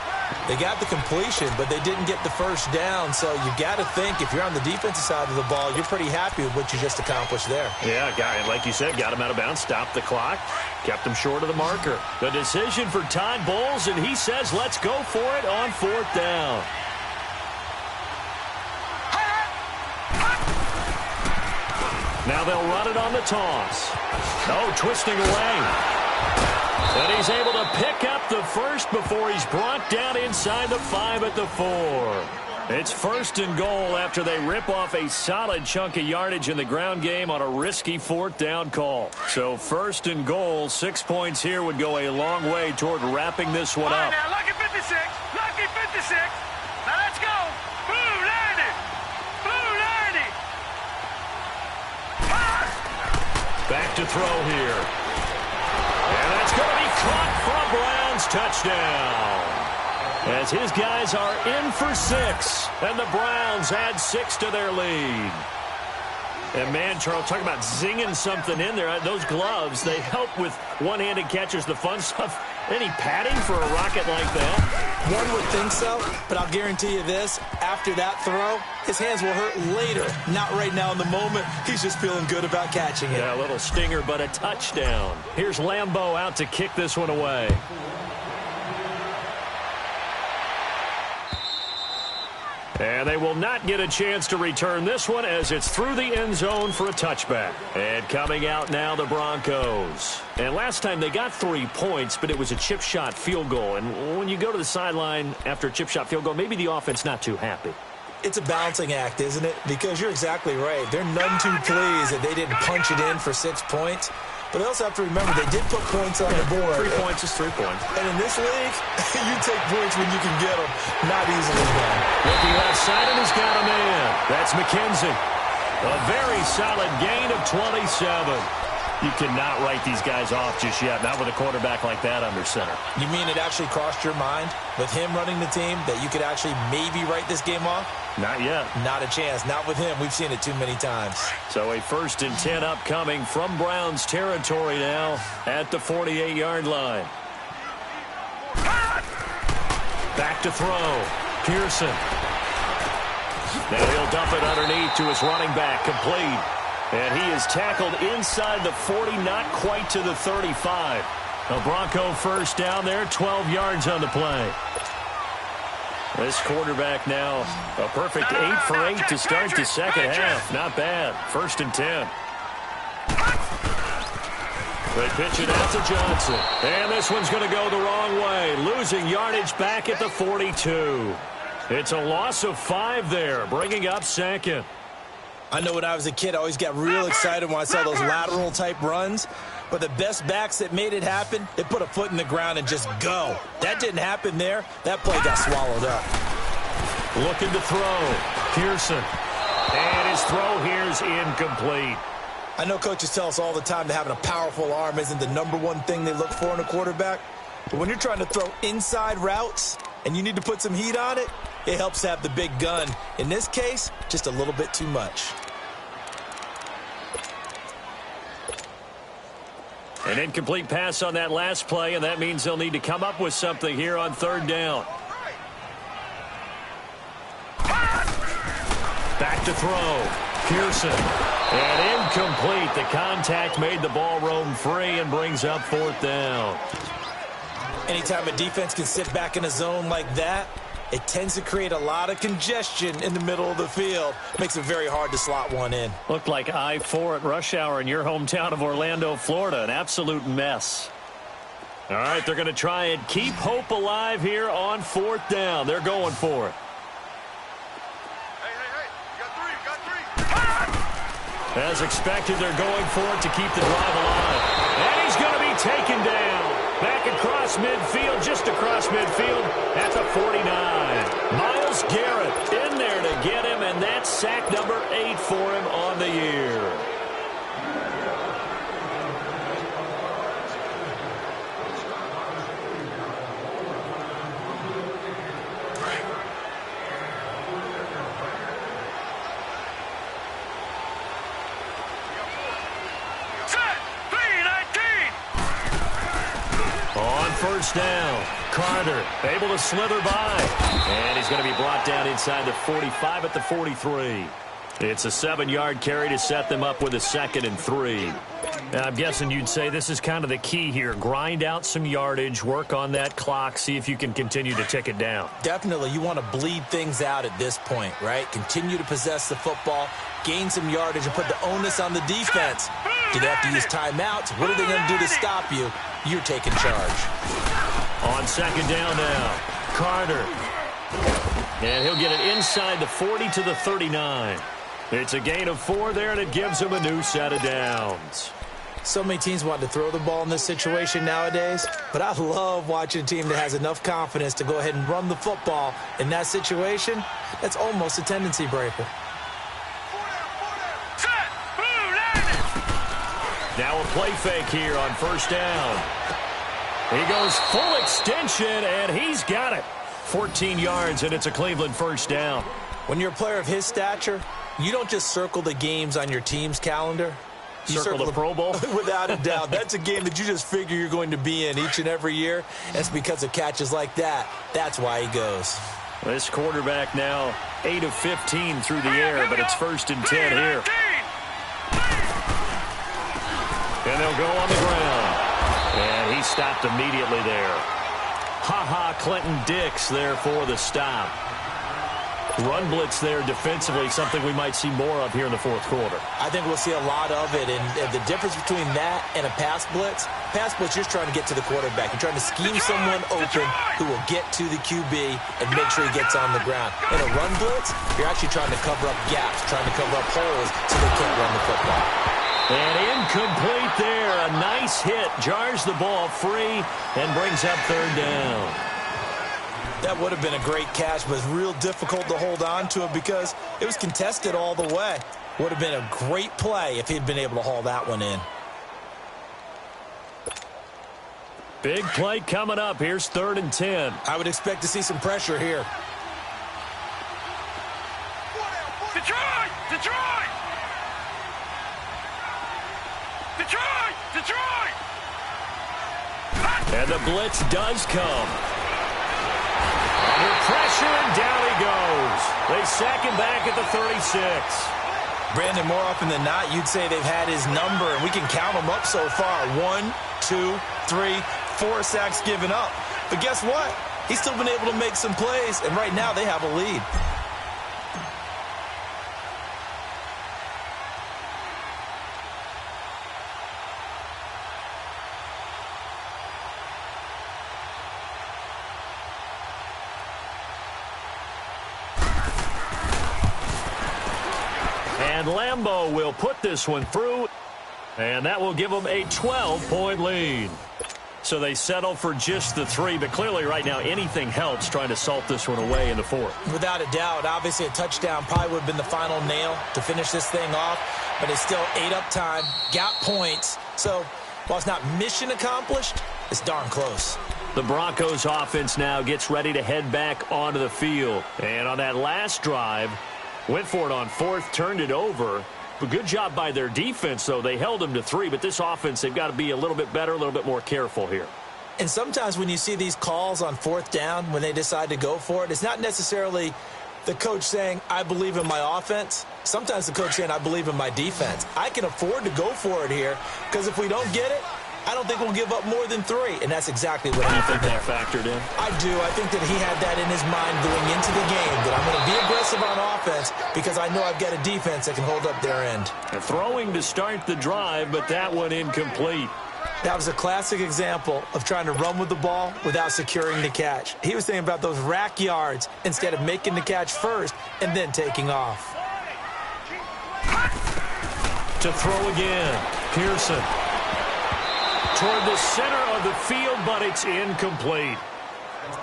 They got the completion, but they didn't get the first down, so you got to think if you're on the defensive side of the ball, you're pretty happy with what you just accomplished there. Yeah, like you said, got him out of bounds, stopped the clock, kept him short of the marker. The decision for Todd Bowles, and he says let's go for it on 4th down. Now they'll run it on the toss. Oh, twisting away. And he's able to pick up the first before he's brought down inside the 5 at the 4. It's 1st and goal after they rip off a solid chunk of yardage in the ground game on a risky 4th down call. So 1st and goal, 6 points here would go a long way toward wrapping this one up. Now, lucky 56, lucky 56. Now let's go. Blue 90, blue 90. Back to throw here. And that's going to be caught from Brown's touchdown. As his guys are in for 6, and the Browns add 6 to their lead. And man, Charles, talking about zinging something in there. Those gloves, they help with one-handed catchers, the fun stuff. Any padding for a rocket like that? One would think so, but I'll guarantee you this. After that throw, his hands will hurt later. Not right now in the moment. He's just feeling good about catching it. Yeah, a little stinger, but a touchdown. Here's Lambeau out to kick this one away. And they will not get a chance to return this one as it's through the end zone for a touchback. And coming out now, the Broncos. And last time they got 3 points, but it was a chip shot field goal. And when you go to the sideline after a chip shot field goal, maybe the offense not too happy. It's a balancing act, isn't it? Because you're exactly right. They're none too pleased that they didn't punch it in for 6 points. But they also have to remember they did put points on the board. 3 points is 3 points. And in this league, you take points when you can get them. Not easily done. Looking left side, and he's got him in. That's McKenzie. A very solid gain of 27. You cannot write these guys off just yet, not with a quarterback like that under center. You mean it actually crossed your mind with him running the team that you could actually maybe write this game off? Not yet. Not a chance. Not with him. We've seen it too many times. So a 1st and 10 upcoming from Browns territory now at the 48-yard line. Back to throw. Pearson. Now he'll dump it underneath to his running back. Complete. And he is tackled inside the 40, not quite to the 35. A Bronco 1st down there, 12 yards on the play. This quarterback now a perfect 8 for 8 to start the second half. Not bad. 1st and 10. They pitch it out to Johnson. And this one's going to go the wrong way. Losing yardage back at the 42. It's a loss of 5 there, bringing up 2nd. I know when I was a kid, I always got real excited when I saw those lateral-type runs. But the best backs that made it happen, they put a foot in the ground and just go. That didn't happen there. That play got swallowed up. Looking to throw. Pearson. And his throw here's incomplete. I know coaches tell us all the time that having a powerful arm isn't the #1 thing they look for in a quarterback. But when you're trying to throw inside routes and you need to put some heat on it, it helps to have the big gun. In this case, just a little bit too much. An incomplete pass on that last play, and that means they'll need to come up with something here on 3rd down. Back to throw. Pearson. And incomplete. The contact made the ball roam free and brings up 4th down. Anytime a defense can sit back in a zone like that, it tends to create a lot of congestion in the middle of the field. Makes it very hard to slot one in. Looked like I-4 at rush hour in your hometown of Orlando, Florida. An absolute mess. All right, they're going to try and keep hope alive here on 4th down. They're going for it. Hey, you got 3. As expected, they're going for it to keep the drive alive. And he's going to be taken down. Back across midfield, just across midfield at the 49. Myles Garrett in there to get him, and that's sack number 8 for him on the year. first down. Carter able to slither by. And he's going to be brought down inside the 45 at the 43. It's a 7-yard carry to set them up with a 2nd and 3. Now, I'm guessing you'd say this is kind of the key here. Grind out some yardage, work on that clock, see if you can continue to tick it down. Definitely. You want to bleed things out at this point, right? Continue to possess the football, gain some yardage, and put the onus on the defense. Do they have to use timeouts? What are they going to do to stop you? You're taking charge. On 2nd down now, Carter. And he'll get it inside the 40 to the 39. It's a gain of 4 there, and it gives him a new set of downs. So many teams want to throw the ball in this situation nowadays, but I love watching a team that has enough confidence to go ahead and run the football in that situation. That's almost a tendency breaker. Now a play fake here on 1st down. He goes full extension, and he's got it. 14 yards, and it's a Cleveland 1st down. When you're a player of his stature, you don't just circle the games on your team's calendar. You circle the Pro Bowl? Without a doubt. That's a game that you just figure you're going to be in each and every year. That's because of catches like that. That's why he goes. This quarterback now 8 of 15 through the air, but it's 1st and 10 here. And they'll go on the ground. And he stopped immediately there. Clinton Dix there for the stop. Run blitz there defensively, something we might see more of here in the 4th quarter. I think we'll see a lot of it, and the difference between that and a pass blitz, you're just trying to get to the quarterback. You're trying to scheme someone open who will get to the QB and make sure he gets on the ground. In a run blitz, you're actually trying to cover up gaps, trying to cover up holes so they can't run the football. And incomplete there. A nice hit. Jars the ball free and brings up 3rd down. That would have been a great catch, but it's real difficult to hold on to it because it was contested all the way. Would have been a great play if he'd been able to haul that one in. Big play coming up. Here's 3rd and 10. I would expect to see some pressure here. Detroit! Detroit! Detroit! Detroit! And the blitz does come. Under pressure, and down he goes. They sack him back at the 36. Brandon, more often than not, you'd say they've had his number, and we can count them up so far. 1, 2, 3, 4 sacks given up. But guess what? He's still been able to make some plays, and right now they have a lead. And Lambeau will put this one through, and that will give them a 12-point lead. So they settle for just the 3, but clearly right now anything helps trying to salt this one away in the 4th. Without a doubt, obviously a touchdown probably would have been the final nail to finish this thing off, but it's still ate up time, got points. So while it's not mission accomplished, it's darn close. The Broncos offense now gets ready to head back onto the field. And on that last drive, went for it on 4th, turned it over. But good job by their defense, though. They held them to 3, but this offense, they've got to be a little bit better, a little bit more careful here. And sometimes when you see these calls on 4th down, when they decide to go for it, it's not necessarily the coach saying, I believe in my offense. Sometimes the coach saying, I believe in my defense. I can afford to go for it here because if we don't get it, I don't think we'll give up more than 3, and that's exactly what happened there. You think that factored in? I do. I think that he had that in his mind going into the game, that I'm going to be aggressive on offense because I know I've got a defense that can hold up their end. And throwing to start the drive, but that one incomplete. That was a classic example of trying to run with the ball without securing the catch. He was thinking about those rack yards instead of making the catch first and then taking off. To throw again, Pearson. Toward the center of the field, but it's incomplete.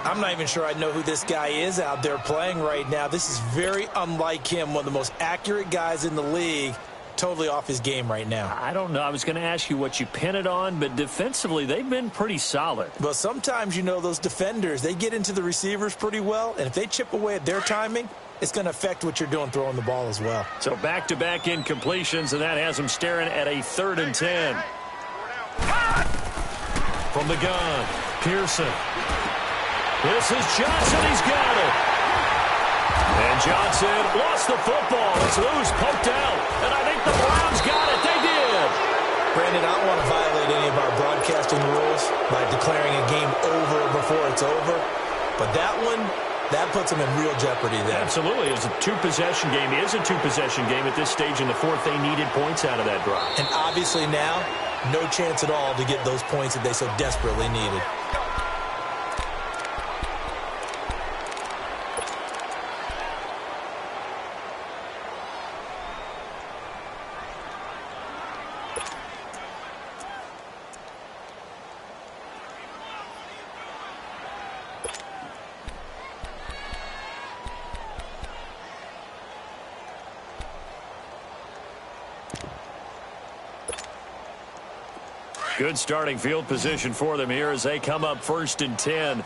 I'm not even sure I know who this guy is out there playing right now. This is very unlike him, one of the most accurate guys in the league. Totally off his game right now. I don't know. I was going to ask you what you pin it on, but defensively, they've been pretty solid. Well, sometimes, you know, those defenders, they get into the receivers pretty well, and if they chip away at their timing, it's going to affect what you're doing throwing the ball as well. So back-to-back incompletions, and that has them staring at a 3rd and 10. From the gun, Pearson. This is Johnson. He's got it. And Johnson lost the football. It's loose, poked out. And I think the Browns got it. They did. Brandon, I don't want to violate any of our broadcasting rules by declaring a game over before it's over. But that one, that puts them in real jeopardy there. Absolutely. It's a two-possession game. It is a two-possession game at this stage in the fourth. They needed points out of that drive. And obviously now, no chance at all to get those points that they so desperately needed. Good starting field position for them here as they come up 1st and 10.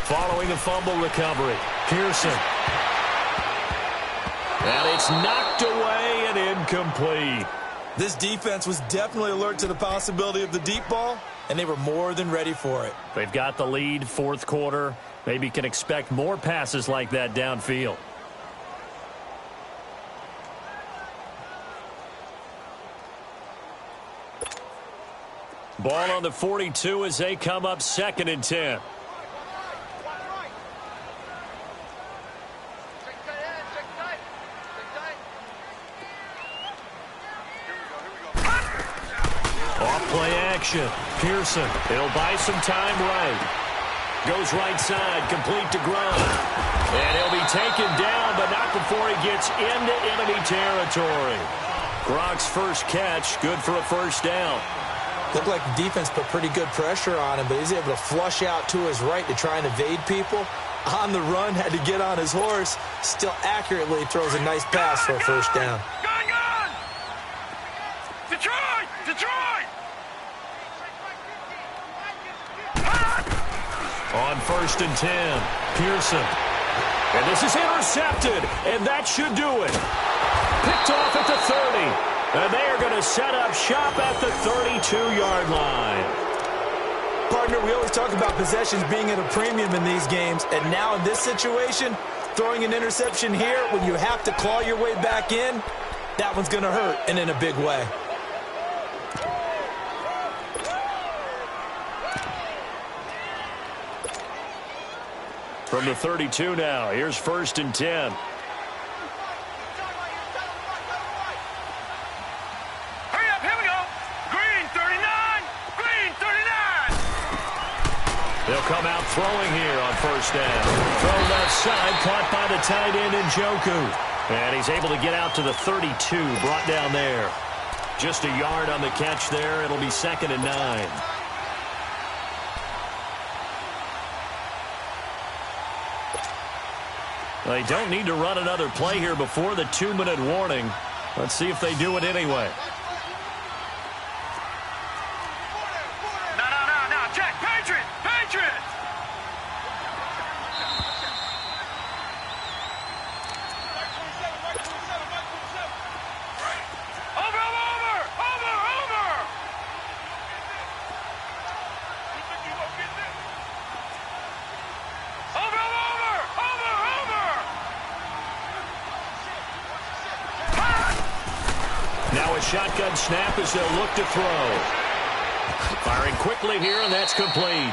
Following the fumble recovery, Pearson. And it's knocked away and incomplete. This defense was definitely alert to the possibility of the deep ball, and they were more than ready for it. They've got the lead, fourth quarter. Maybe can expect more passes like that downfield. Ball on the 42 as they come up 2nd and 10. Off-play action. Pearson. He'll buy some time right. Goes right side, complete to Grunt. And he'll be taken down, but not before he gets into enemy territory. Gronk's first catch, good for a first down. Looked like the defense put pretty good pressure on him, but he's able to flush out to his right to try and evade people. On the run, had to get on his horse. Still accurately throws a nice pass for a first down. Gun! Detroit! On 1st and 10, Pearson. And this is intercepted, and that should do it. Picked off at the 30. And they are going to set up shop at the 32-yard line. Partner, we always talk about possessions being at a premium in these games. And now in this situation, throwing an interception here when you have to claw your way back in, that one's going to hurt, and in a big way. From the 32 now, here's 1st and 10. They'll come out throwing here on 1st down. Throw left side, caught by the tight end Njoku. And he's able to get out to the 32, brought down there. Just a yard on the catch there. It'll be 2nd and 9. They don't need to run another play here before the 2-minute warning. Let's see if they do it anyway. Shotgun snap as they'll look to throw. Firing quickly here, and that's complete.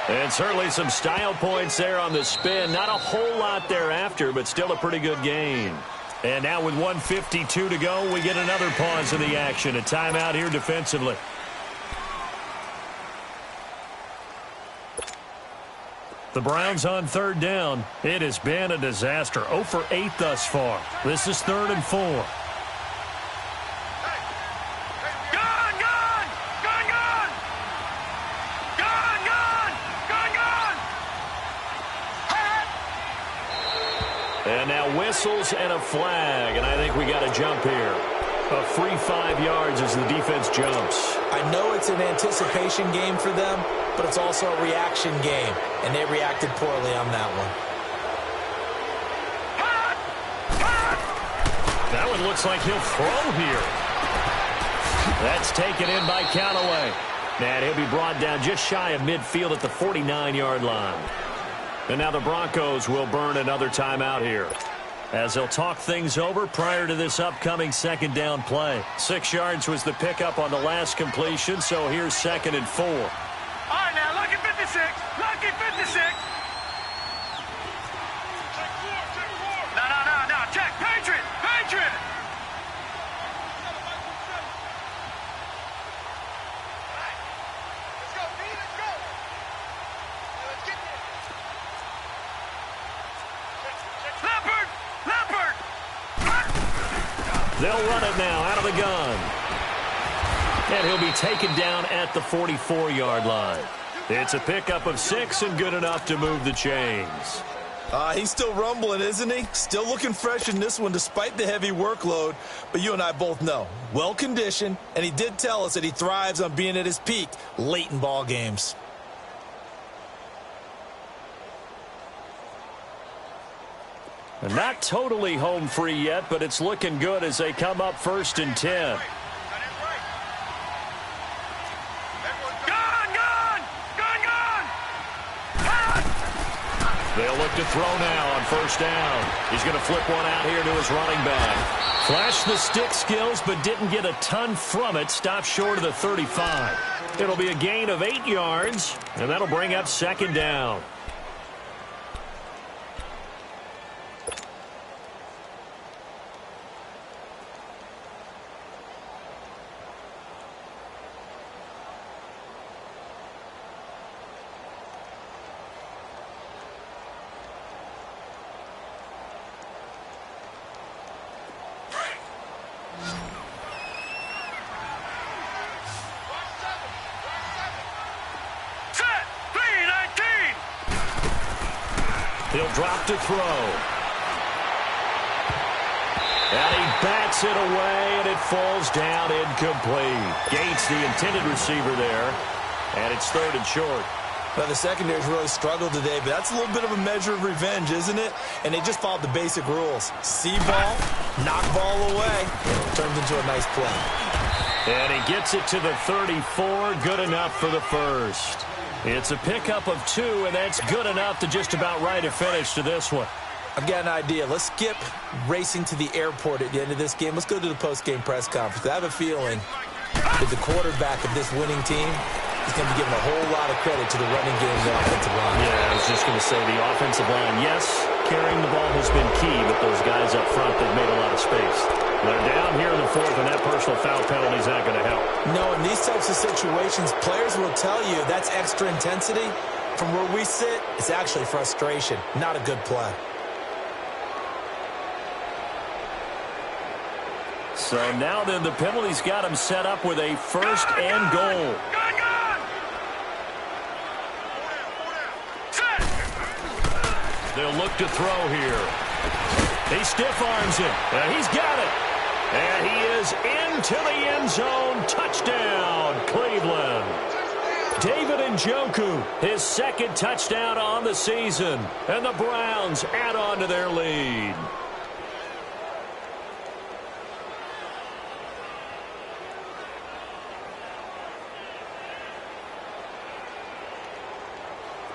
And certainly some style points there on the spin. Not a whole lot thereafter, but still a pretty good game. And now with 1:52 to go, we get another pause in the action. A timeout here defensively. The Browns on 3rd down. It has been a disaster. 0 for 8 thus far. This is 3rd and 4. And now whistles and a flag, and I think we got a jump here. A free 5 yards as the defense jumps. I know it's an anticipation game for them, but it's also a reaction game, and they reacted poorly on that one. That one looks like he'll throw here. That's taken in by Callaway. And he'll be brought down just shy of midfield at the 49-yard line. And now the Broncos will burn another timeout here, as they'll talk things over prior to this upcoming second down play. 6 yards was the pickup on the last completion, so here's 2nd and 4. All right, now, lucky 56. Lucky 56. No. Check. Patriot. Patriot. Let's go, B. Let's go. Let's get there. Leopard. They'll run it now out of the gun. And he'll be taken down at the 44-yard line. It's a pickup of 6 and good enough to move the chains. He's still rumbling, isn't he? Still looking fresh in this one despite the heavy workload. But you and I both know, well-conditioned, and he did tell us that he thrives on being at his peak late in ball games. And not totally home free yet, but it's looking good as they come up 1st and 10. They'll look to throw now on 1st down. He's going to flip one out here to his running back. Flashed the stick skills, but didn't get a ton from it. Stopped short of the 35. It'll be a gain of 8 yards, and that'll bring up 2nd down. He'll drop to throw. And he bats it away, and it falls down incomplete. Gates, the intended receiver there, and it's 3rd and short. Well, the secondary's really struggled today, but that's a little bit of a measure of revenge, isn't it? And they just followed the basic rules. See ball, knock ball away. Turns into a nice play. And he gets it to the 34, good enough for the first. It's a pickup of 2, and that's good enough to just about write a finish to this one. I've got an idea. Let's skip racing to the airport at the end of this game. Let's go to the post-game press conference. I have a feeling that the quarterback of this winning team is going to be given a whole lot of credit to the running game and the offensive line. Yeah, I was just going to say the offensive line, yes, carrying the ball has been key, but those guys up front, they've made a lot of space. They're down here in the 4th, and that personal foul penalty is not going to help. No, in these types of situations, players will tell you that's extra intensity. From where we sit, it's actually frustration, not a good play. So now then, the penalty's got him set up with a 1st and goal. They'll look to throw here. He stiff arms it, and he's got it. And he is into the end zone. Touchdown, Cleveland. David Njoku, his 2nd touchdown on the season. And the Browns add on to their lead.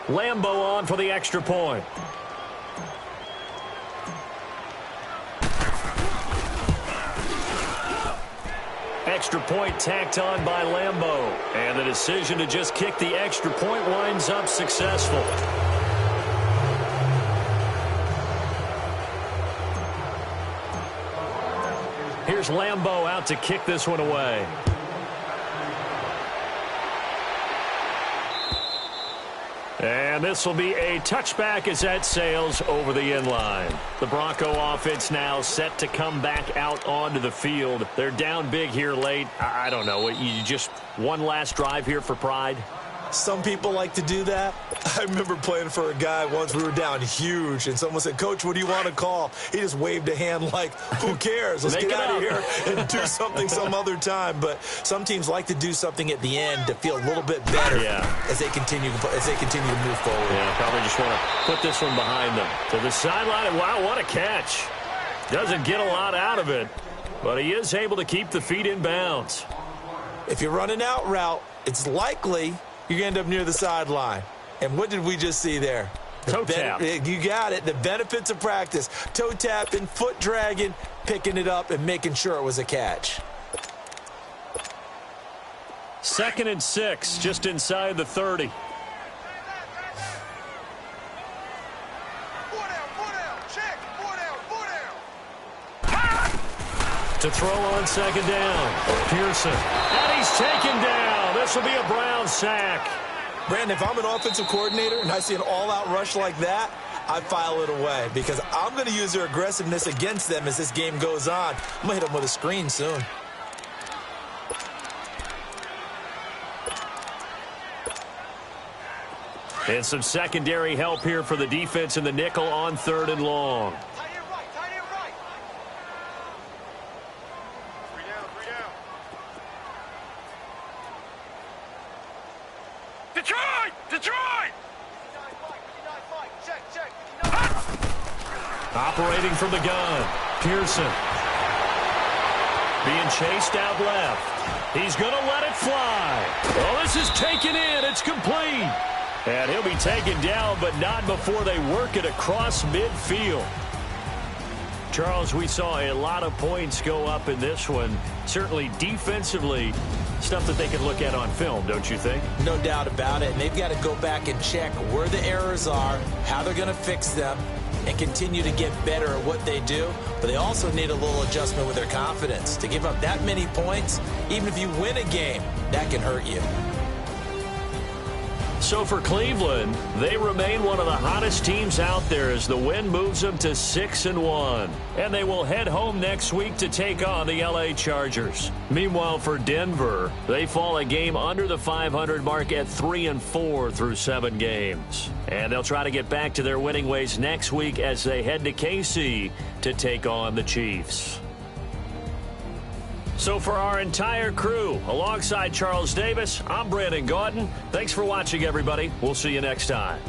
Lambo on for the extra point. Extra point tacked on by Lambo. And the decision to just kick the extra point winds up successful. Here's Lambo out to kick this one away. And this will be a touchback as that sails over the end line. The Bronco offense now set to come back out onto the field. They're down big here late. I don't know. You just one last drive here for pride? Some people like to do that. I remember playing for a guy once. We were down huge, and someone said, "Coach, what do you want to call?" He just waved a hand like, who cares? Let's get out of here and do something some other time. But some teams like to do something at the end to feel a little bit better as they continue to move forward. Yeah, probably just want to put this one behind them. To the sideline, and wow, what a catch. Doesn't get a lot out of it, but he is able to keep the feet in bounds. If you run an out route, it's likely you're going to end up near the sideline. And what did we just see there? Toe tap. You got it. The benefits of practice. Toe tapping, foot dragging, picking it up, and making sure it was a catch. 2nd and 6, just inside the 30. To throw on 2nd down. Pearson. And he's taken down. This will be a Brown sack. Brandon, if I'm an offensive coordinator and I see an all-out rush like that, I file it away because I'm going to use their aggressiveness against them as this game goes on. I'm going to hit them with a screen soon. And some secondary help here for the defense in the nickel on 3rd and long. Operating from the gun, Pearson. Being chased out left. He's going to let it fly. Oh, this is taken in. It's complete. And he'll be taken down, but not before they work it across midfield. Charles, we saw a lot of points go up in this one. Certainly defensively, stuff that they can look at on film, don't you think? No doubt about it. And they've got to go back and check where the errors are, how they're going to fix them, and continue to get better at what they do. But they also need a little adjustment with their confidence. To give up that many points, even if you win a game, that can hurt you. So for Cleveland, they remain one of the hottest teams out there as the win moves them to 6-1. And they will head home next week to take on the LA Chargers. Meanwhile, for Denver, they fall a game under the 500 mark at 3-4 through 7 games. And they'll try to get back to their winning ways next week as they head to KC to take on the Chiefs. So for our entire crew, alongside Charles Davis, I'm Brandon Gaudin. Thanks for watching, everybody. We'll see you next time.